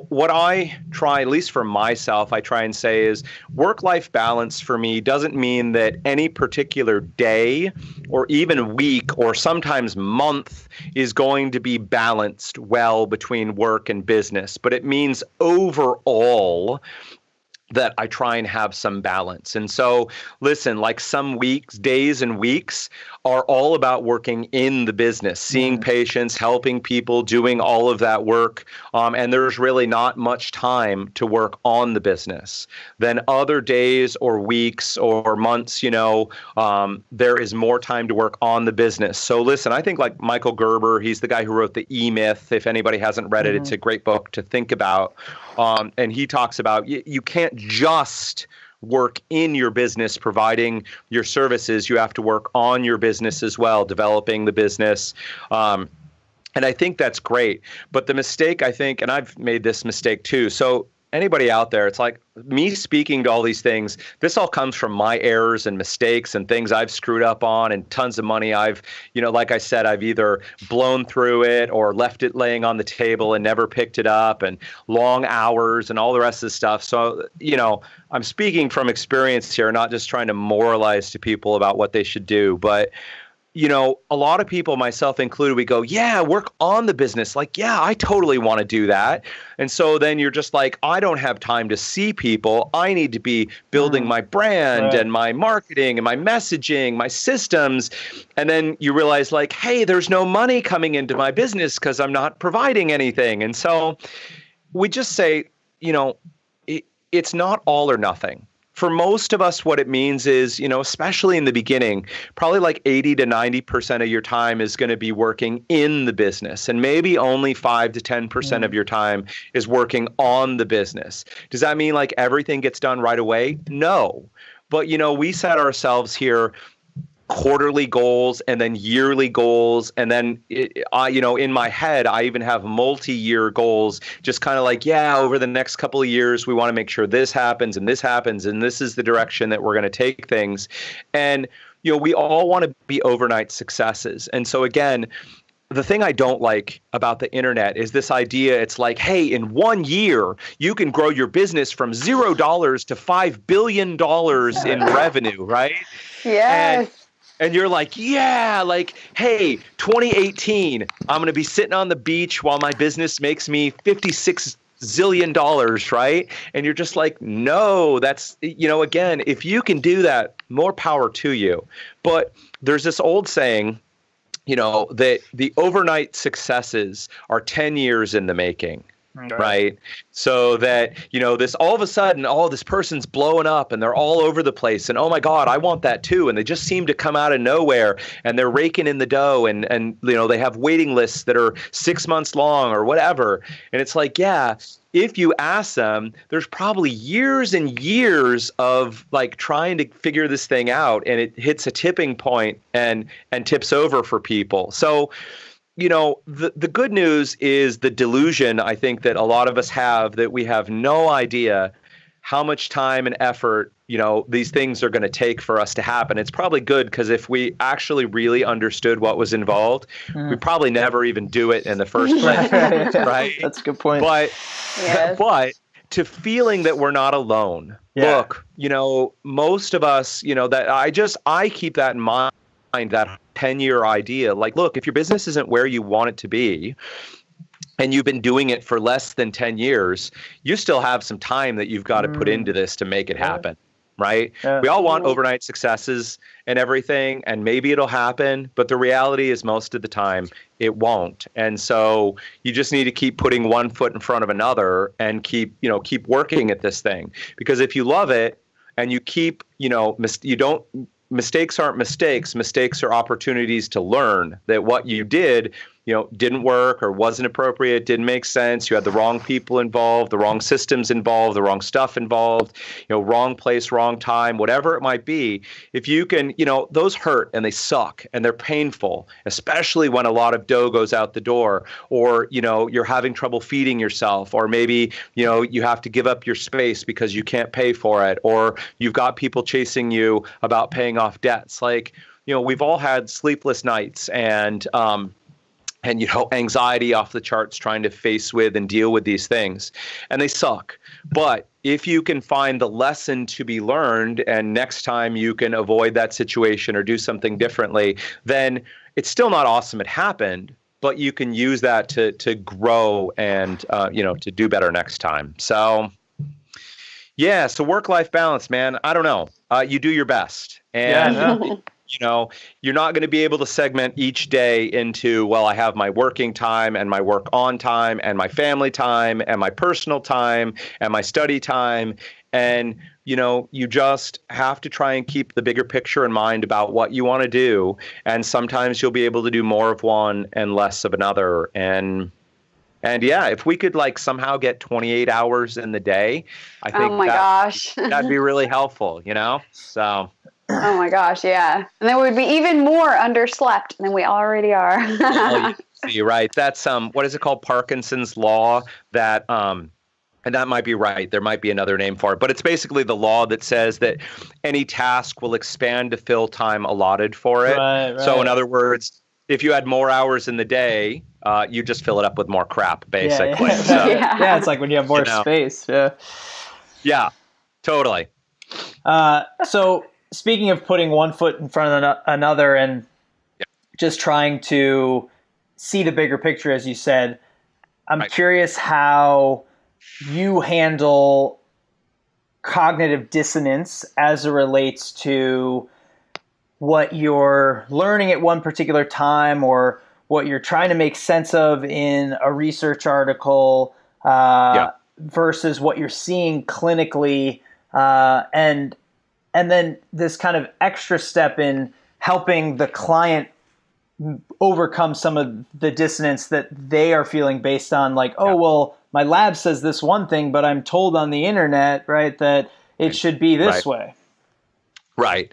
what I try, at least for myself, I try and say is work-life balance for me doesn't mean that any particular day or even week or sometimes month is going to be balanced well between work and business, but it means overall that I try and have some balance. And so, listen, like some days and weeks are all about working in the business, seeing patients, helping people, doing all of that work. And there's really not much time to work on the business. Then other days or weeks or months, there is more time to work on the business. So listen, I think like Michael Gerber, he's the guy who wrote The E-Myth. If anybody hasn't read it, it's a great book to think about. And he talks about you can't just work in your business providing your services. You have to work on your business as well, developing the business. And I think that's great. But the mistake, I think, and I've made this mistake too. So anybody out there, it's like me speaking to all these things, this all comes from my errors and mistakes and things I've screwed up on and tons of money I've, like I said, I've either blown through it or left it laying on the table and never picked it up, and long hours and all the rest of the stuff. So, I'm speaking from experience here, not just trying to moralize to people about what they should do. But a lot of people, myself included, we go, yeah, work on the business. Like, yeah, I totally want to do that. And so then you're just like, I don't have time to see people. I need to be building my brand and my marketing and my messaging, my systems. And then you realize like, hey, there's no money coming into my business because I'm not providing anything. And so we just say, it's not all or nothing. For most of us, what it means is, especially in the beginning, probably like 80 to 90% of your time is going to be working in the business, and maybe only 5 to 10% of your time is working on the business. Does that mean like everything gets done right away? No. But, we set ourselves here quarterly goals and then yearly goals. And then, in my head, I even have multi-year goals, just kind of like, over the next couple of years, we want to make sure this happens and this happens. And this is the direction that we're going to take things. And, we all want to be overnight successes. And so again, the thing I don't like about the internet is this idea. It's like, hey, in 1 year, you can grow your business from $0 to $5 billion in revenue, right? Yes. And you're like, yeah, like, hey, 2018, I'm going to be sitting on the beach while my business makes me $56 zillion, right? And you're just like, no, that's, again, if you can do that, more power to you. But there's this old saying, that the overnight successes are 10 years in the making. Right. So that, this all of a sudden, this person's blowing up and they're all over the place. And oh my God, I want that too. And they just seem to come out of nowhere and they're raking in the dough and they have waiting lists that are 6 months long or whatever. And it's like, if you ask them, there's probably years and years of like trying to figure this thing out, and it hits a tipping point and tips over for people. So, the good news is the delusion, I think, that a lot of us have, that we have no idea how much time and effort, these things are going to take for us to happen. It's probably good, because if we actually really understood what was involved, we probably never even do it in the first place, right? That's a good point. But to feeling that we're not alone. Yeah. Look, most of us, that I keep that in mind, that 10-year idea. Like, look, if your business isn't where you want it to be, and you've been doing it for less than 10 years, you still have some time that you've got to put into this to make it happen, right? Yeah. We all want overnight successes and everything, and maybe it'll happen, but the reality is most of the time it won't. And so you just need to keep putting one foot in front of another and keep working at this thing. Because if you love it and you keep, mistakes aren't mistakes. Mistakes are opportunities to learn that what you did didn't work or wasn't appropriate, didn't make sense. You had the wrong people involved, the wrong systems involved, the wrong stuff involved, wrong place, wrong time, whatever it might be. If you can, those hurt and they suck and they're painful, especially when a lot of dough goes out the door, or, you're having trouble feeding yourself, or maybe, you have to give up your space because you can't pay for it, or you've got people chasing you about paying off debts. Like, we've all had sleepless nights and anxiety off the charts trying to face with and deal with these things, and they suck. But if you can find the lesson to be learned, and next time you can avoid that situation or do something differently, then it's still not awesome it happened, but you can use that to grow and to do better next time. So yeah, so work-life balance, man. I don't know. You do your best, and you're not going to be able to segment each day into, well, I have my working time and my work on time and my family time and my personal time and my study time. And, you just have to try and keep the bigger picture in mind about what you want to do. And sometimes you'll be able to do more of one and less of another. And yeah, if we could somehow get 28 hours in the day, I think that'd be really helpful, So. Oh my gosh, yeah. And then we'd be even more underslept than we already are. You're right. That's what is it called? Parkinson's law, that and that might be right. There might be another name for it, but it's basically the law that says that any task will expand to fill time allotted for it. Right. So in other words, if you had more hours in the day, you just fill it up with more crap, basically. Yeah. So, yeah, it's like when you have more space. Yeah. Yeah, totally. So speaking of putting one foot in front of another and just trying to see the bigger picture, as you said, I'm curious how you handle cognitive dissonance as it relates to what you're learning at one particular time or what you're trying to make sense of in a research article versus what you're seeing clinically, and then this kind of extra step in helping the client overcome some of the dissonance that they are feeling based on well, my lab says this one thing, but I'm told on the internet, right, that it should be this way. Right.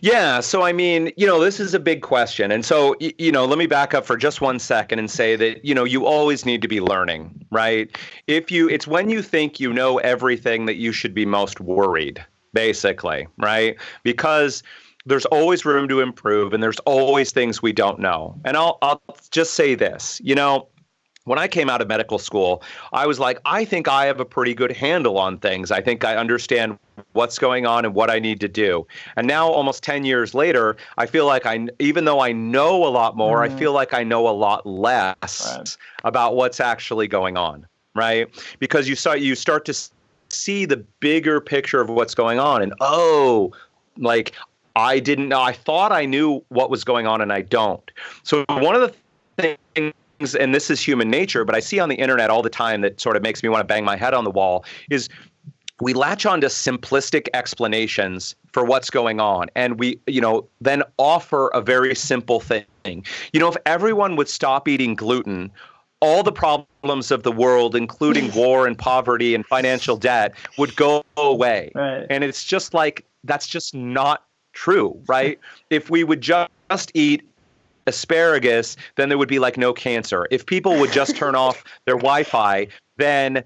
Yeah. So, I mean, this is a big question. And so, let me back up for just 1 second and say that, you always need to be learning, right? It's when you think you know everything that you should be most worried, basically, right? Because there's always room to improve and there's always things we don't know. And I'll just say this, when I came out of medical school, I was like, I think I have a pretty good handle on things. I think I understand what's going on and what I need to do. And now, almost 10 years later, I feel like even though I know a lot more, I feel like I know a lot less about what's actually going on, right? Because you start to see the bigger picture of what's going on, and I didn't know. I thought I knew what was going on, and I don't. So one of the things, and this is human nature, but I see on the internet all the time that sort of makes me want to bang my head on the wall, is we latch on to simplistic explanations for what's going on. And we, then offer a very simple thing. If everyone would stop eating gluten, all the problems of the world, including war and poverty and financial debt, would go away. Right. And it's just that's just not true, right? If we would just eat asparagus, then there would be no cancer. If people would just turn off their Wi-Fi, then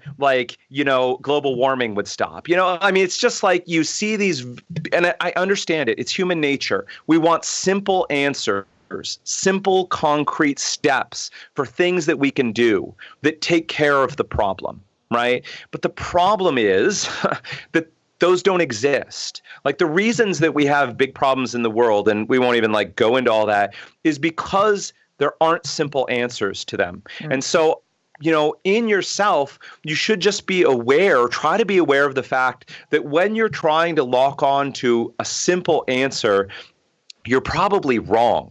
global warming would stop. It's just you see these, and I understand it. It's human nature. We want simple answers, simple, concrete steps for things that we can do that take care of the problem, right? But the problem is that those don't exist. The reasons that we have big problems in the world, and we won't even go into all that, is because there aren't simple answers to them. And so, in yourself, you should just be aware, or try to be aware of the fact that when you're trying to lock on to a simple answer, you're probably wrong.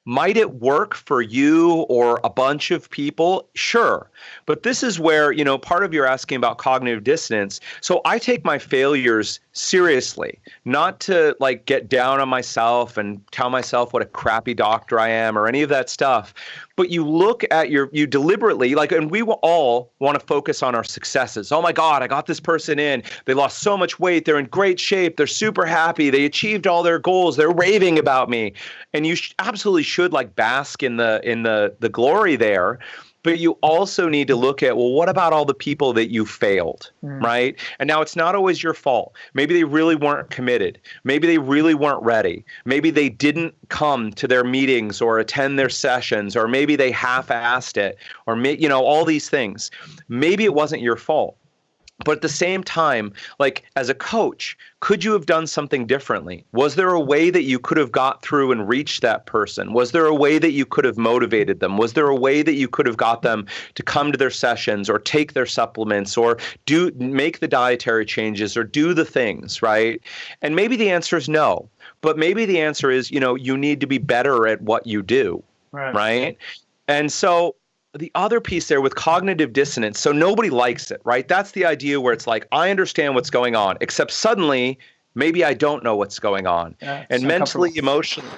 Might it work for you or a bunch of people? Sure. But this is where, part of you're asking about cognitive dissonance. So I take my failures seriously, not to like get down on myself and tell myself what a crappy doctor I am or any of that stuff. But you look at you deliberately, like, and we will all want to focus on our successes. Oh my God, I got this person in. They lost so much weight. They're in great shape. They're super happy. They achieved all their goals. They're raving about me. And you absolutely should like bask in the glory there. But you also need to look at, well, what about all the people that you failed, right? And now it's not always your fault. Maybe they really weren't committed. Maybe they really weren't ready. Maybe they didn't come to their meetings or attend their sessions, or maybe they half-assed it, or, all these things. Maybe it wasn't your fault. But at the same time, like as a coach, could you have done something differently? Was there a way that you could have got through and reached that person? Was there a way that you could have motivated them? Was there a way that you could have got them to come to their sessions or take their supplements or make the dietary changes or do the things, right? And maybe the answer is no. But maybe the answer is, you need to be better at what you do, right? And so the other piece there with cognitive dissonance, so nobody likes it, right? That's the idea where it's like, I understand what's going on, except suddenly, maybe I don't know what's going on. And mentally, emotionally,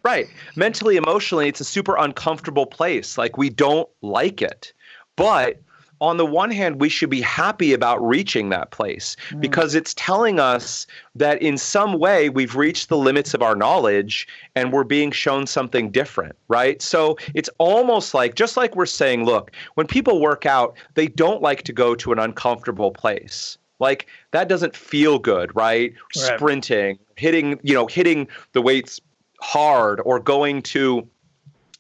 right. Mentally, emotionally, it's a super uncomfortable place. Like we don't like it. But on the one hand, we should be happy about reaching that place because it's telling us that in some way we've reached the limits of our knowledge and we're being shown something different, right? So it's almost like, just like we're saying, look, when people work out, they don't like to go to an uncomfortable place. Like that doesn't feel good, right? Sprinting, hitting the weights hard, or going to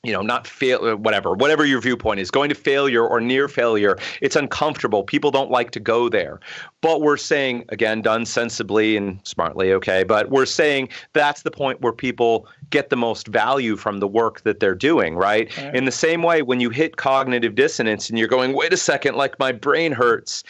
not fail, whatever your viewpoint is, going to failure or near failure. It's uncomfortable. People don't like to go there. But we're saying, again, done sensibly and smartly, okay, but we're saying that's the point where people get the most value from the work that they're doing, right? In the same way, when you hit cognitive dissonance and you're going, wait a second, like my brain hurts,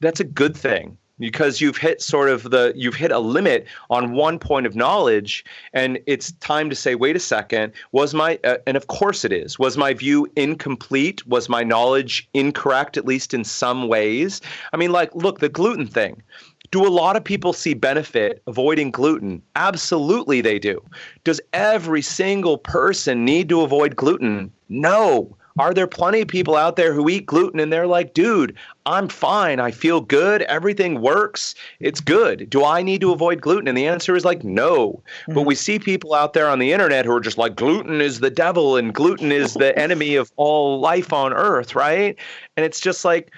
that's a good thing. Because you've hit a limit on one point of knowledge, and it's time to say, wait a second, and of course it is, was my view incomplete? Was my knowledge incorrect, at least in some ways? I mean, like, look, the gluten thing. Do a lot of people see benefit avoiding gluten? Absolutely they do. Does every single person need to avoid gluten? No. Are there plenty of people out there who eat gluten and they're like, dude, I'm fine. I feel good. Everything works. It's good. Do I need to avoid gluten? And the answer is like, no. But we see people out there on the internet who are just like, gluten is the devil and gluten is the enemy of all life on earth, right? And it's just like,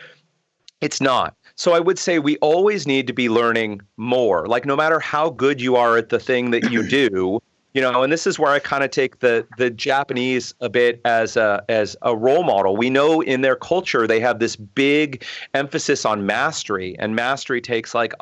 it's not. So I would say we always need to be learning more. Like no matter how good you are at the thing that you do, and this is where I kind of take the Japanese a bit as a role model. We know in their culture they have this big emphasis on mastery, and mastery takes like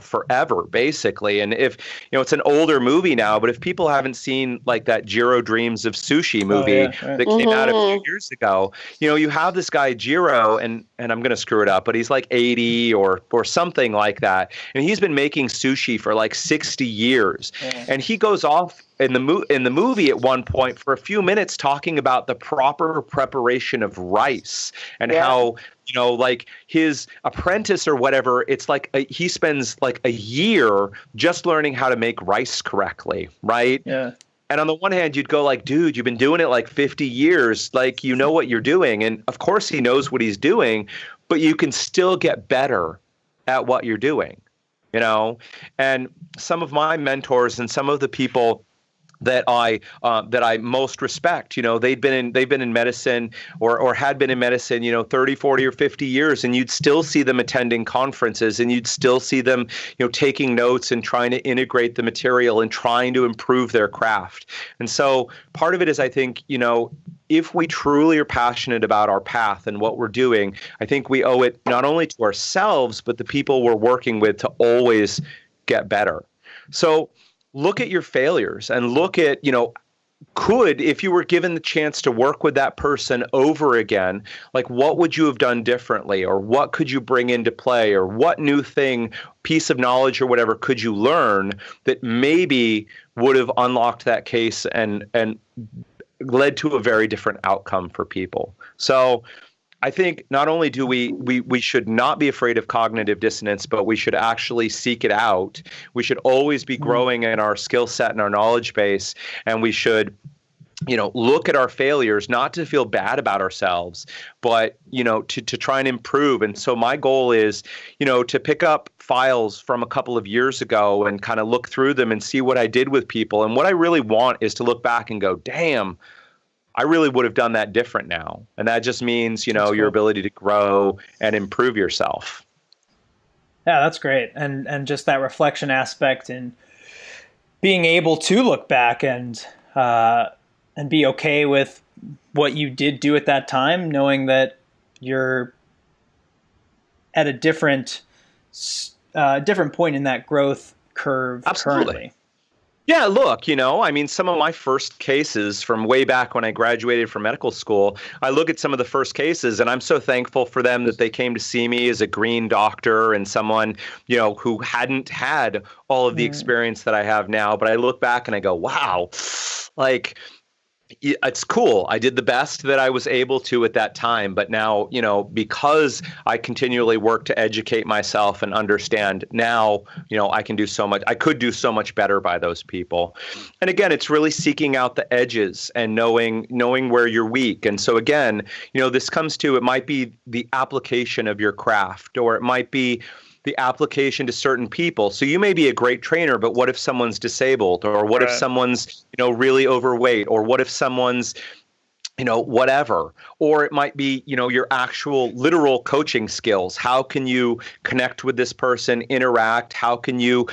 forever basically. And if it's an older movie now, but if people haven't seen like that Jiro Dreams of Sushi movie that came out a few years ago, you have this guy Jiro, and I'm going to screw it up, but he's like 80 or something like that, and he's been making sushi for like 60 years, and he goes off in the movie at one point for a few minutes talking about the proper preparation of rice and how like his apprentice or whatever, it's like he spends like a year just learning how to make rice correctly, right? Yeah. And on the one hand, you'd go like, dude, you've been doing it like 50 years, like you know what you're doing, and of course he knows what he's doing, but you can still get better at what you're doing, And some of my mentors and some of the people that I most respect, they've been in medicine or had been in medicine, 30, 40 or 50 years, and you'd still see them attending conferences, and you'd still see them, taking notes and trying to integrate the material and trying to improve their craft. And so part of it is, I think, if we truly are passionate about our path and what we're doing, I think we owe it not only to ourselves, but the people we're working with to always get better. So look at your failures and look at, if you were given the chance to work with that person over again, like what would you have done differently, or what could you bring into play, or what new thing, piece of knowledge or whatever could you learn that maybe would have unlocked that case and led to a very different outcome for people. So I think not only do we should not be afraid of cognitive dissonance, but we should actually seek it out. We should always be growing in our skill set and our knowledge base, and we should look at our failures, not to feel bad about ourselves, but, to try and improve. And so my goal is, to pick up files from a couple of years ago and kind of look through them and see what I did with people. And what I really want is to look back and go, damn, I really would have done that different now. And that just means, your ability to grow and improve yourself. Yeah, that's great. And just that reflection aspect and being able to look back and be okay with what you did do at that time, knowing that you're at a different point in that growth curve. Absolutely. Currently. Yeah, look, some of my first cases from way back when I graduated from medical school, I look at some of the first cases and I'm so thankful for them that they came to see me as a green doctor and someone, who hadn't had all of the experience that I have now. But I look back and I go, wow, it's cool. I did the best that I was able to at that time. But now, because I continually work to educate myself and understand now, I can do so much. I could do so much better by those people. And again, it's really seeking out the edges and knowing where you're weak. And so again, this comes to, it might be the application of your craft, or it might be the application to certain people. So you may be a great trainer, but what if someone's disabled, or what if someone's, really overweight, or what if someone's, whatever, or it might be, your actual literal coaching skills. How can you connect with this person, interact? How can you,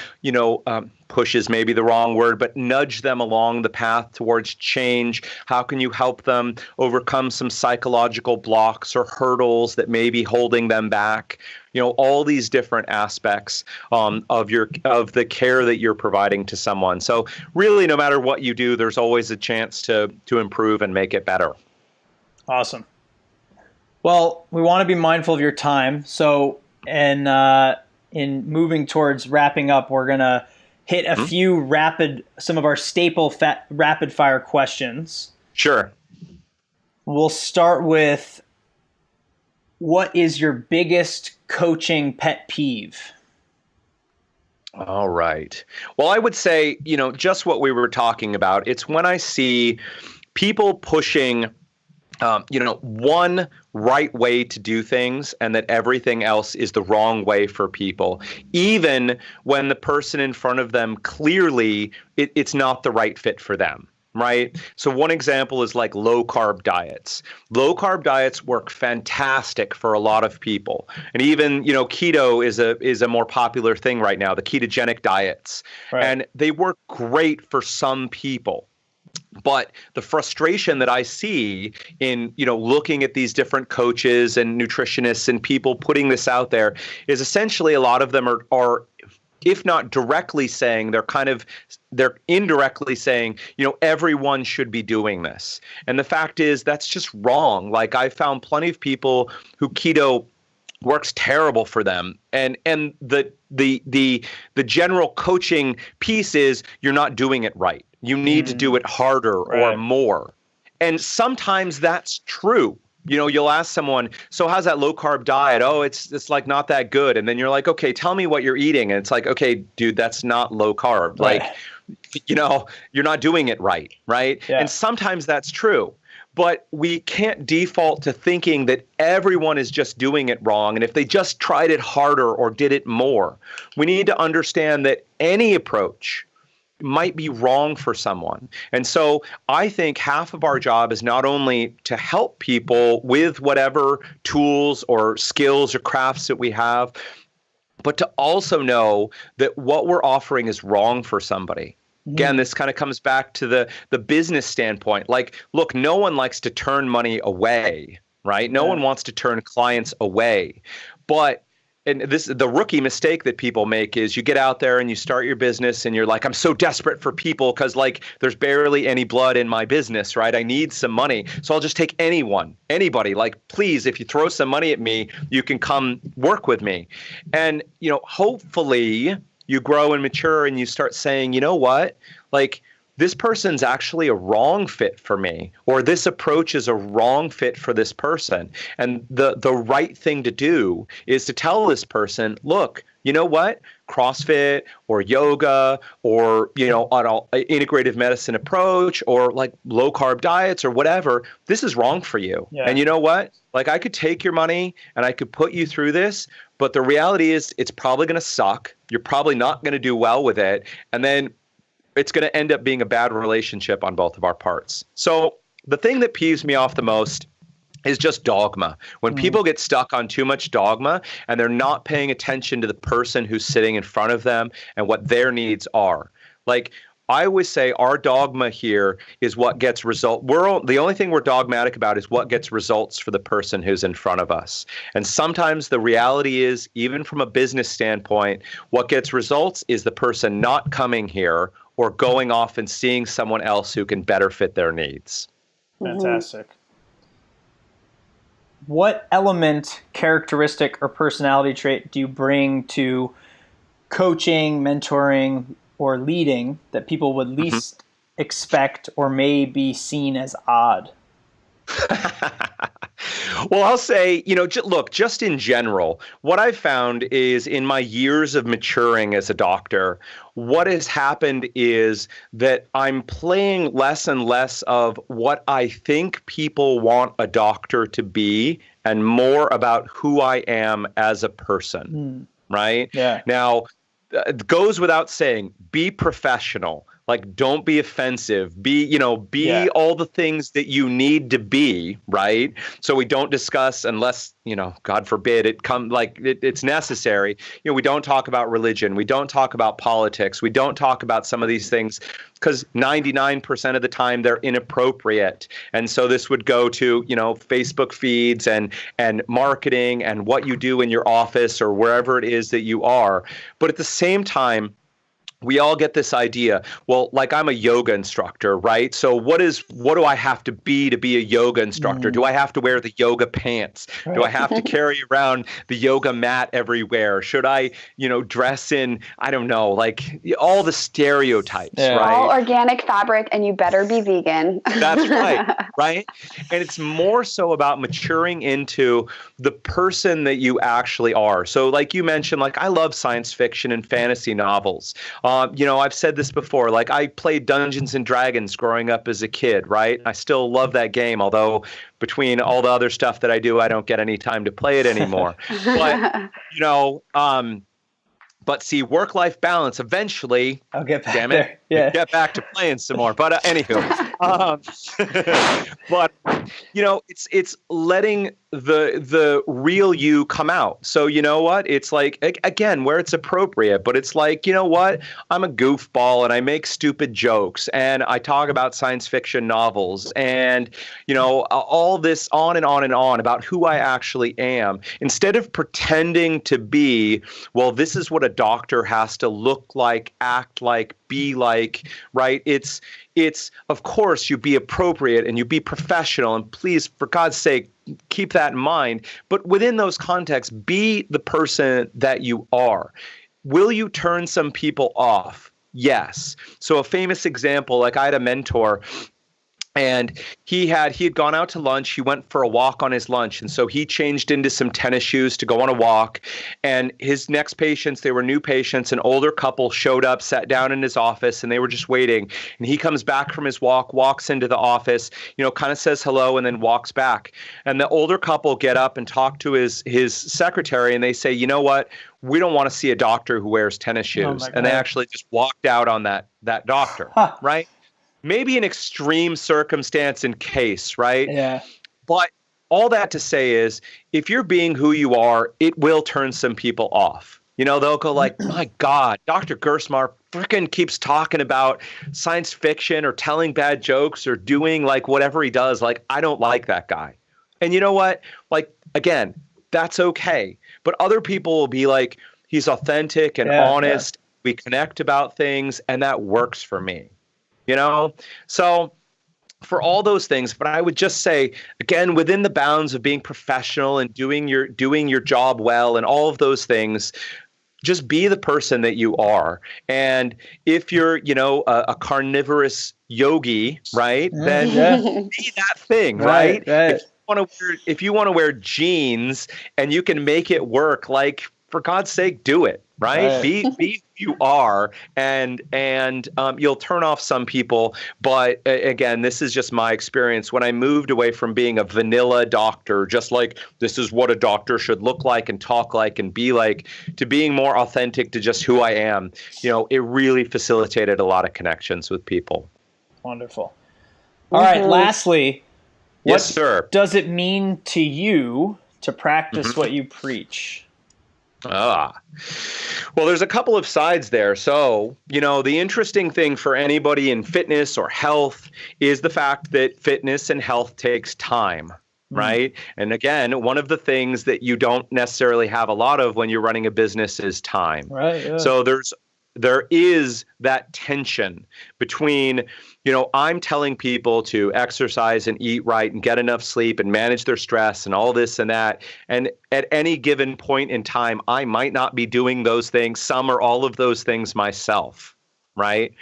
push is maybe the wrong word, but nudge them along the path towards change? How can you help them overcome some psychological blocks or hurdles that may be holding them back? All these different aspects of the care that you're providing to someone. So really, no matter what you do, there's always a chance to improve and make it better. Awesome. Well, we want to be mindful of your time. So in moving towards wrapping up, we're going to hit a few some of our staple rapid fire questions. Sure. We'll start with, what is your biggest coaching pet peeve? All right. Well, I would say, just what we were talking about. It's when I see people pushing one right way to do things, and that everything else is the wrong way for people, even when the person in front of them clearly it's not the right fit for them. Right. So one example is like low carb diets. Low carb diets work fantastic for a lot of people. And even, keto is a more popular thing right now, the ketogenic diets. Right. And they work great for some people. But the frustration that I see in, looking at these different coaches and nutritionists and people putting this out there is essentially a lot of them are if not directly saying, they're indirectly saying, everyone should be doing this. And the fact is, that's just wrong. Like, I found plenty of people who keto works terrible for them. And the general coaching piece is, you're not doing it right. You need to do it harder or more. And sometimes that's true. You'll ask someone, so how's that low carb diet? Oh, it's like not that good. And then you're like, okay, tell me what you're eating. And it's like, okay, dude, that's not low carb. Right. Like, you're not doing it right. Right. Yeah. And sometimes that's true. But we can't default to thinking that everyone is just doing it wrong. And if they just tried it harder or did it more, we need to understand that any approach might be wrong for someone. And so I think half of our job is not only to help people with whatever tools or skills or crafts that we have, but to also know that what we're offering is wrong for somebody. Again, this kind of comes back to the business standpoint. Like, look, no one likes to turn money away, right? No one wants to turn clients away. But the rookie mistake that people make is, you get out there and you start your business and you're like, I'm so desperate for people because, like, there's barely any blood in my business, right? I need some money. So I'll just take anybody. Like, please, if you throw some money at me, you can come work with me. And, hopefully you grow and mature and you start saying, you know what? like, this person's actually a wrong fit for me, or this approach is a wrong fit for this person. And the right thing to do is to tell this person, look, you know what? CrossFit or yoga or, an integrative medicine approach or like low carb diets or whatever, this is wrong for you. Yeah. And you know what? Like, I could take your money and I could put you through this, but the reality is it's probably going to suck. You're probably not going to do well with it. And then it's going to end up being a bad relationship on both of our parts. So the thing that peeves me off the most is just dogma. When people get stuck on too much dogma and they're not paying attention to the person who's sitting in front of them and what their needs are. Like, I always say our dogma here is what gets result. The only thing we're dogmatic about is what gets results for the person who's in front of us. And sometimes the reality is, even from a business standpoint, what gets results is the person not coming here or going off and seeing someone else who can better fit their needs. Fantastic. What element, characteristic, or personality trait do you bring to coaching, mentoring, or leading that people would least expect or may be seen as odd? Well, I'll say, look, just in general, what I've found is in my years of maturing as a doctor, what has happened is that I'm playing less and less of what I think people want a doctor to be and more about who I am as a person, right? Yeah. Now, it goes without saying, be professional. Like, don't be offensive. Be all the things that you need to be, right? So we don't discuss unless, God forbid it's necessary. We don't talk about religion. We don't talk about politics. We don't talk about some of these things because 99% of the time they're inappropriate. And so this would go to, Facebook feeds and marketing and what you do in your office or wherever it is that you are. But at the same time, we all get this idea, well, like, I'm a yoga instructor, right? So what do I have to be a yoga instructor? Do I have to wear the yoga pants? Right. Do I have to carry around the yoga mat everywhere? Should I, dress in, I don't know, like all the stereotypes, right? All organic fabric and you better be vegan. That's right, right? And it's more so about maturing into the person that you actually are. So like you mentioned, like, I love science fiction and fantasy novels. I've said this before, like, I played Dungeons and Dragons growing up as a kid, right? I still love that game, although between all the other stuff that I do, I don't get any time to play it anymore. But see, work-life balance, eventually, I'll get back there. Yeah. Get back to playing some more. But anywho, it's letting the real you come out. So you know what? It's like, again, where it's appropriate, but it's like, you know what? I'm a goofball and I make stupid jokes and I talk about science fiction novels and, all this on and on and on about who I actually am. Instead of pretending to be, well, this is what a doctor has to look like, act like, be like, right? It's of course you be appropriate and you be professional, and please, for God's sake, keep that in mind. But within those contexts, be the person that you are. Will you turn some people off? Yes. So a famous example, like, I had a mentor, and he had gone out to lunch. He went for a walk on his lunch. And so he changed into some tennis shoes to go on a walk. And his next patients, they were new patients, an older couple showed up, sat down in his office, and they were just waiting. And he comes back from his walk, walks into the office, kind of says hello, and then walks back. And the older couple get up and talk to his secretary, and they say, you know what? We don't want to see a doctor who wears tennis shoes. And they actually just walked out on that doctor, right? Maybe an extreme circumstance in case, right? Yeah. But all that to say is, if you're being who you are, it will turn some people off. They'll go like, my God, Dr. Gerstmar frickin' keeps talking about science fiction or telling bad jokes or doing like whatever he does. Like, I don't like that guy. And you know what? Like, again, that's okay. But other people will be like, he's authentic and honest. Yeah. We connect about things, and that works for me. So for all those things, but I would just say, again, within the bounds of being professional and doing your job well and all of those things, just be the person that you are. And if you're, a carnivorous yogi, right, then be that thing, right? If you want to wear jeans and you can make it work, like, for God's sake, do it, right? Be who you are, and you'll turn off some people. But again, this is just my experience. When I moved away from being a vanilla doctor, just like this is what a doctor should look like and talk like and be like, to being more authentic to just who I am, it really facilitated a lot of connections with people. Wonderful. All right. Lastly, yes, sir. Does it mean to you to practice what you preach? Well, there's a couple of sides there. So, the interesting thing for anybody in fitness or health is the fact that fitness and health takes time, right? And again, one of the things that you don't necessarily have a lot of when you're running a business is time. Right. Yeah. So there is that tension between, I'm telling people to exercise and eat right and get enough sleep and manage their stress and all this and that. And at any given point in time, I might not be doing those things, some or all of those things myself, right?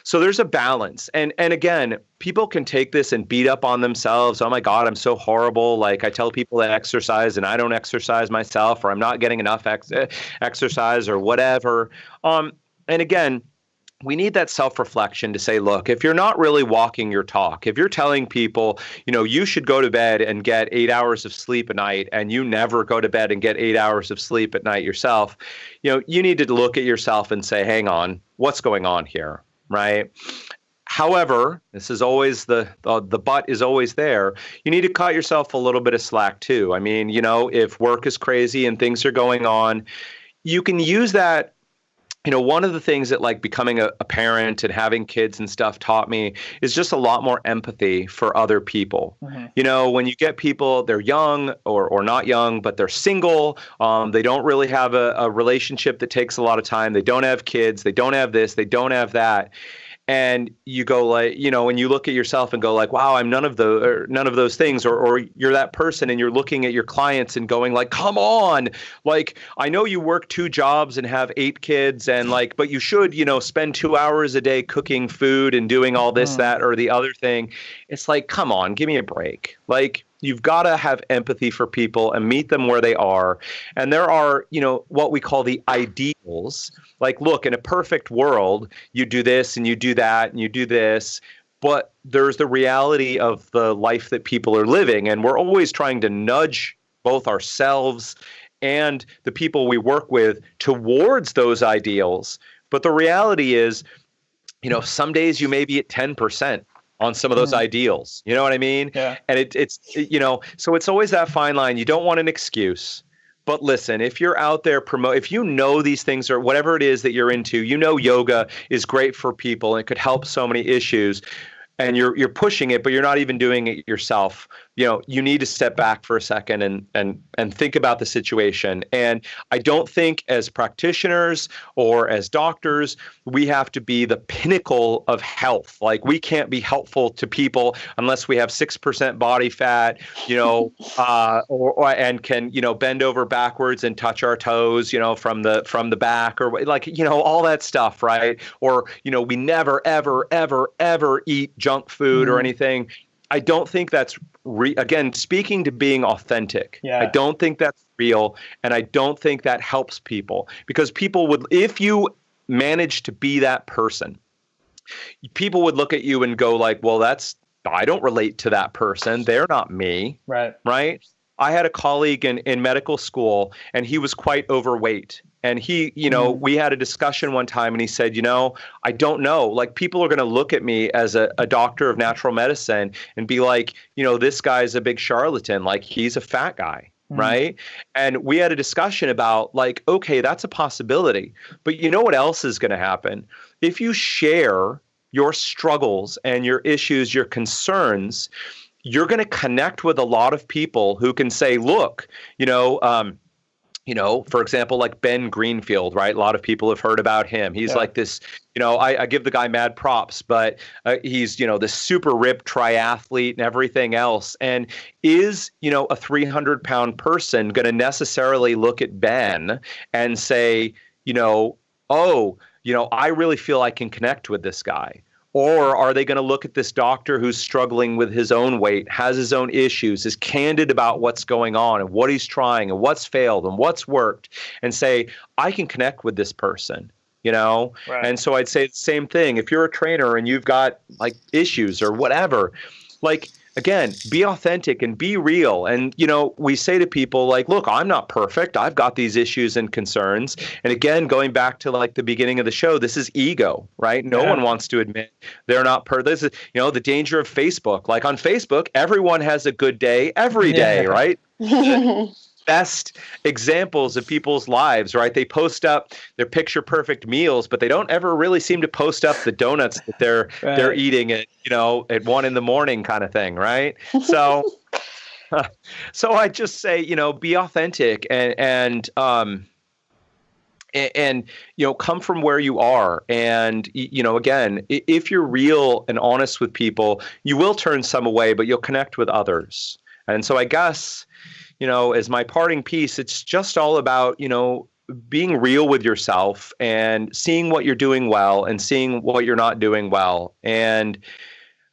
So there's a balance. And again, people can take this and beat up on themselves. Oh my God, I'm so horrible. Like, I tell people to exercise and I don't exercise myself, or I'm not getting enough exercise or whatever. And again, we need that self-reflection to say, look, if you're not really walking your talk, if you're telling people, you should go to bed and get 8 hours of sleep a night, and you never go to bed and get 8 hours of sleep at night yourself, you need to look at yourself and say, hang on, what's going on here, right? However, this is always the but is always there. You need to cut yourself a little bit of slack too. I mean, if work is crazy and things are going on, you can use that. One of the things that, like, becoming a parent and having kids and stuff taught me is just a lot more empathy for other people. When you get people, they're young or not young, but they're single. They don't really have a relationship that takes a lot of time. They don't have kids. They don't have this. They don't have that. And you go like, when you look at yourself and go like, wow, I'm none of those things, or you're that person and you're looking at your clients and going like, come on, like, I know you work 2 jobs and have 8 kids and like, but you should, spend 2 hours a day cooking food and doing all this, that, or the other thing. It's like, come on, give me a break. Like, you've got to have empathy for people and meet them where they are. And there are, what we call the ideals. Like, look, in a perfect world, you do this and you do that and you do this. But there's the reality of the life that people are living. And we're always trying to nudge both ourselves and the people we work with towards those ideals. But the reality is, some days you may be at 10%. On some of those ideals, you know what I mean? Yeah. And it's so it's always that fine line. You don't want an excuse, but listen, if you're out there if these things or whatever it is that you're into, yoga is great for people and it could help so many issues, and you're pushing it, but you're not even doing it yourself. You need to step back for a second and think about the situation. And I don't think as practitioners or as doctors, we have to be the pinnacle of health. Like, we can't be helpful to people unless we have 6% body fat, and can, bend over backwards and touch our toes, from the back, or like, all that stuff, right? Or, we never, ever, ever, ever eat junk food or anything. I don't think that's again, speaking to being authentic. Yeah. I don't think that's real, and I don't think that helps people, because people would, if you manage to be that person, people would look at you and go like, well, I don't relate to that person. They're not me. Right. Right. I had a colleague in medical school, and he was quite overweight. And he, we had a discussion one time, and he said, I don't know, like, people are going to look at me as a doctor of natural medicine and be like, this guy's a big charlatan, like, he's a fat guy. Right. And we had a discussion about like, okay, that's a possibility. But you know what else is going to happen? If you share your struggles and your issues, your concerns, you're going to connect with a lot of people who can say, look, for example, like Ben Greenfield, right? A lot of people have heard about him. He's like this, I give the guy mad props, but he's, this super ripped triathlete and everything else. And is, a 300-pound person going to necessarily look at Ben and say, I really feel I can connect with this guy? Or are they going to look at this doctor who's struggling with his own weight, has his own issues, is candid about what's going on and what he's trying and what's failed and what's worked, and say, I can connect with this person, Right. And so I'd say the same thing. If you're a trainer and you've got like issues or whatever, like, again, be authentic and be real. And, we say to people like, look, I'm not perfect. I've got these issues and concerns. And again, going back to like the beginning of the show, this is ego, right? No one wants to admit they're not perfect. This is, the danger of Facebook. Like on Facebook, everyone has a good day every day, right? Best examples of people's lives, right? They post up their picture perfect meals, but they don't ever really seem to post up the donuts that they're eating at at 1 a.m. kind of thing, right? So so I just say, be authentic and come from where you are. And, again, if you're real and honest with people, you will turn some away, but you'll connect with others. And so I guess, as my parting piece, it's just all about, being real with yourself and seeing what you're doing well and seeing what you're not doing well. And,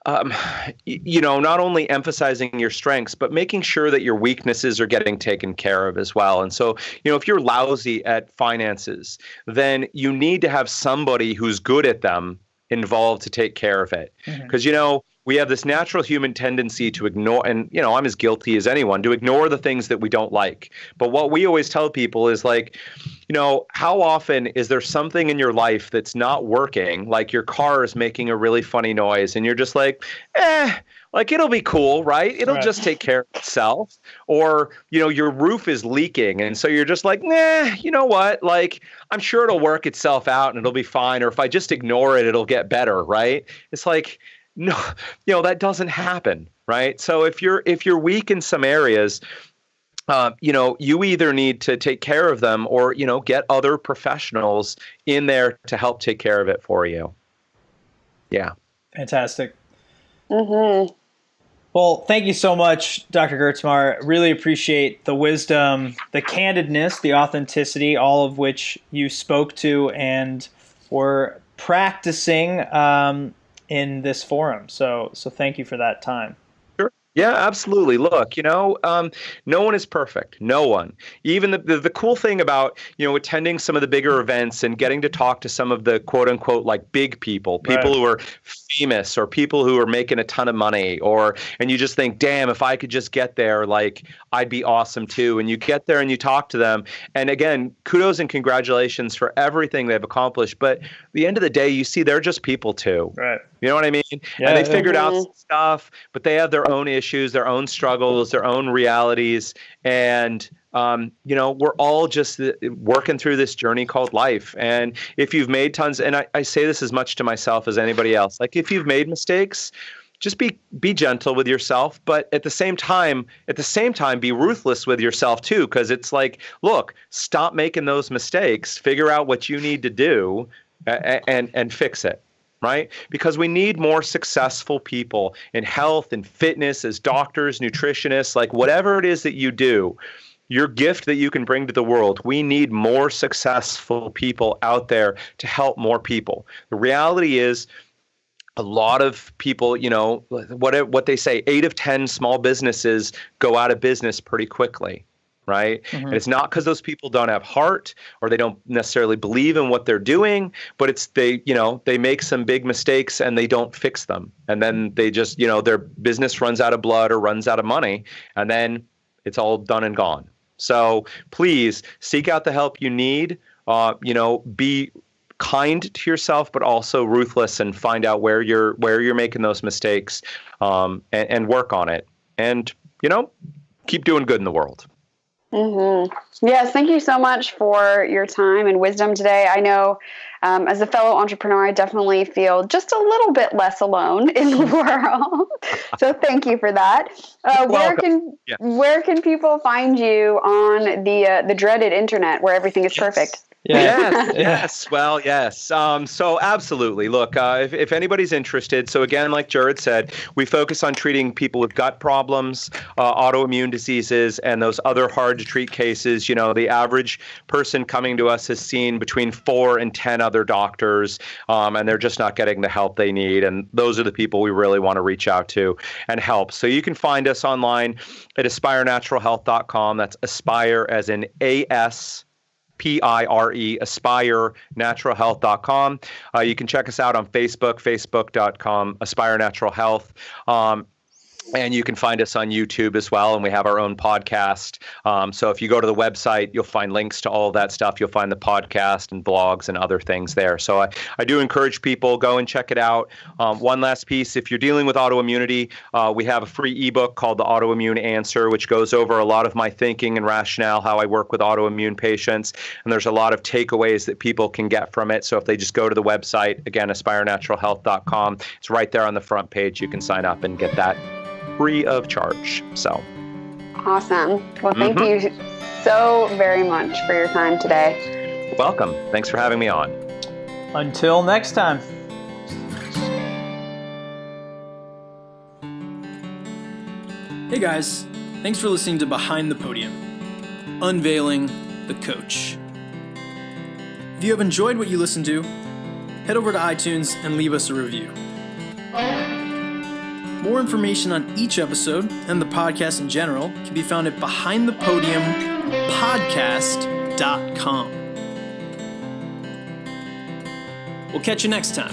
not only emphasizing your strengths, but making sure that your weaknesses are getting taken care of as well. And so, if you're lousy at finances, then you need to have somebody who's good at them involved to take care of it. Because, we have this natural human tendency to ignore, and, I'm as guilty as anyone, to ignore the things that we don't like. But what we always tell people is like, how often is there something in your life that's not working, like your car is making a really funny noise and you're just like, like it'll be cool, right? It'll just take care of itself. Or, your roof is leaking. And so you're just like, you know what? Like, I'm sure it'll work itself out and it'll be fine. Or if I just ignore it, it'll get better, right? It's like, no, that doesn't happen, right? So if you're weak in some areas, you either need to take care of them or, get other professionals in there to help take care of it for you. Yeah. Fantastic. Mm-hmm. Well, thank you so much, Dr. Gerstmar. Really appreciate the wisdom, the candidness, the authenticity, all of which you spoke to and were practicing in this forum. So thank you for that time. Sure. Yeah, absolutely. Look, no one is perfect. No one. Even the cool thing about, attending some of the bigger events and getting to talk to some of the quote unquote like big people who are famous or people who are making a ton of money, and you just think, damn, if I could just get there, like I'd be awesome too. And you get there and you talk to them. And again, kudos and congratulations for everything they've accomplished. But at the end of the day, you see they're just people too. Right. You know what I mean? Yeah, and they figured out some stuff, but they have their own issues, their own struggles, their own realities. And, we're all just working through this journey called life. And if you've made tons, and I say this as much to myself as anybody else, like if you've made mistakes, just be gentle with yourself, but at the same time, be ruthless with yourself too. Because it's like, look, stop making those mistakes, figure out what you need to do and fix it. Right? Because we need more successful people in health and fitness as doctors, nutritionists, like whatever it is that you do, your gift that you can bring to the world. We need more successful people out there to help more people. The reality is a lot of people, what they say, 8 of 10 small businesses go out of business pretty quickly. Right. Mm-hmm. And it's not because those people don't have heart or they don't necessarily believe in what they're doing, but it's they make some big mistakes and they don't fix them. And then they just, their business runs out of blood or runs out of money, and then it's all done and gone. So please seek out the help you need. Be kind to yourself, but also ruthless, and find out where you're making those mistakes, and work on it. And, keep doing good in the world. Mm-hmm. Yes, thank you so much for your time and wisdom today. I know as a fellow entrepreneur, I definitely feel just a little bit less alone in the world. So thank you for that. Where can people find you on the dreaded internet where everything is perfect? Yes. Well, yes. So absolutely. Look, if anybody's interested, so again, like Jared said, we focus on treating people with gut problems, autoimmune diseases, and those other hard to treat cases. The average person coming to us has seen between 4 and 10 other doctors, and they're just not getting the help they need. And those are the people we really want to reach out to and help. So you can find us online at aspirenaturalhealth.com. That's Aspire as in ASPIRE, aspirenaturalhealth.com. You can check us out on Facebook, facebook.com, Aspire Natural Health. And you can find us on YouTube as well, and we have our own podcast. So if you go to the website, you'll find links to all of that stuff. You'll find the podcast and blogs and other things there. So I do encourage people, go and check it out. One last piece, if you're dealing with autoimmunity, we have a free ebook called The Autoimmune Answer, which goes over a lot of my thinking and rationale, how I work with autoimmune patients. And there's a lot of takeaways that people can get from it. So if they just go to the website, again, aspirenaturalhealth.com, it's right there on the front page. You can sign up and get that free of charge. So awesome. Well, thank you so very much for your time today. Welcome. Thanks for having me on. Until next time. Hey guys, thanks for listening to Behind the Podium, Unveiling the Coach. If you have enjoyed what you listened to, head over to iTunes and leave us a review. More information on each episode and the podcast in general can be found at behindthepodiumpodcast.com. We'll catch you next time.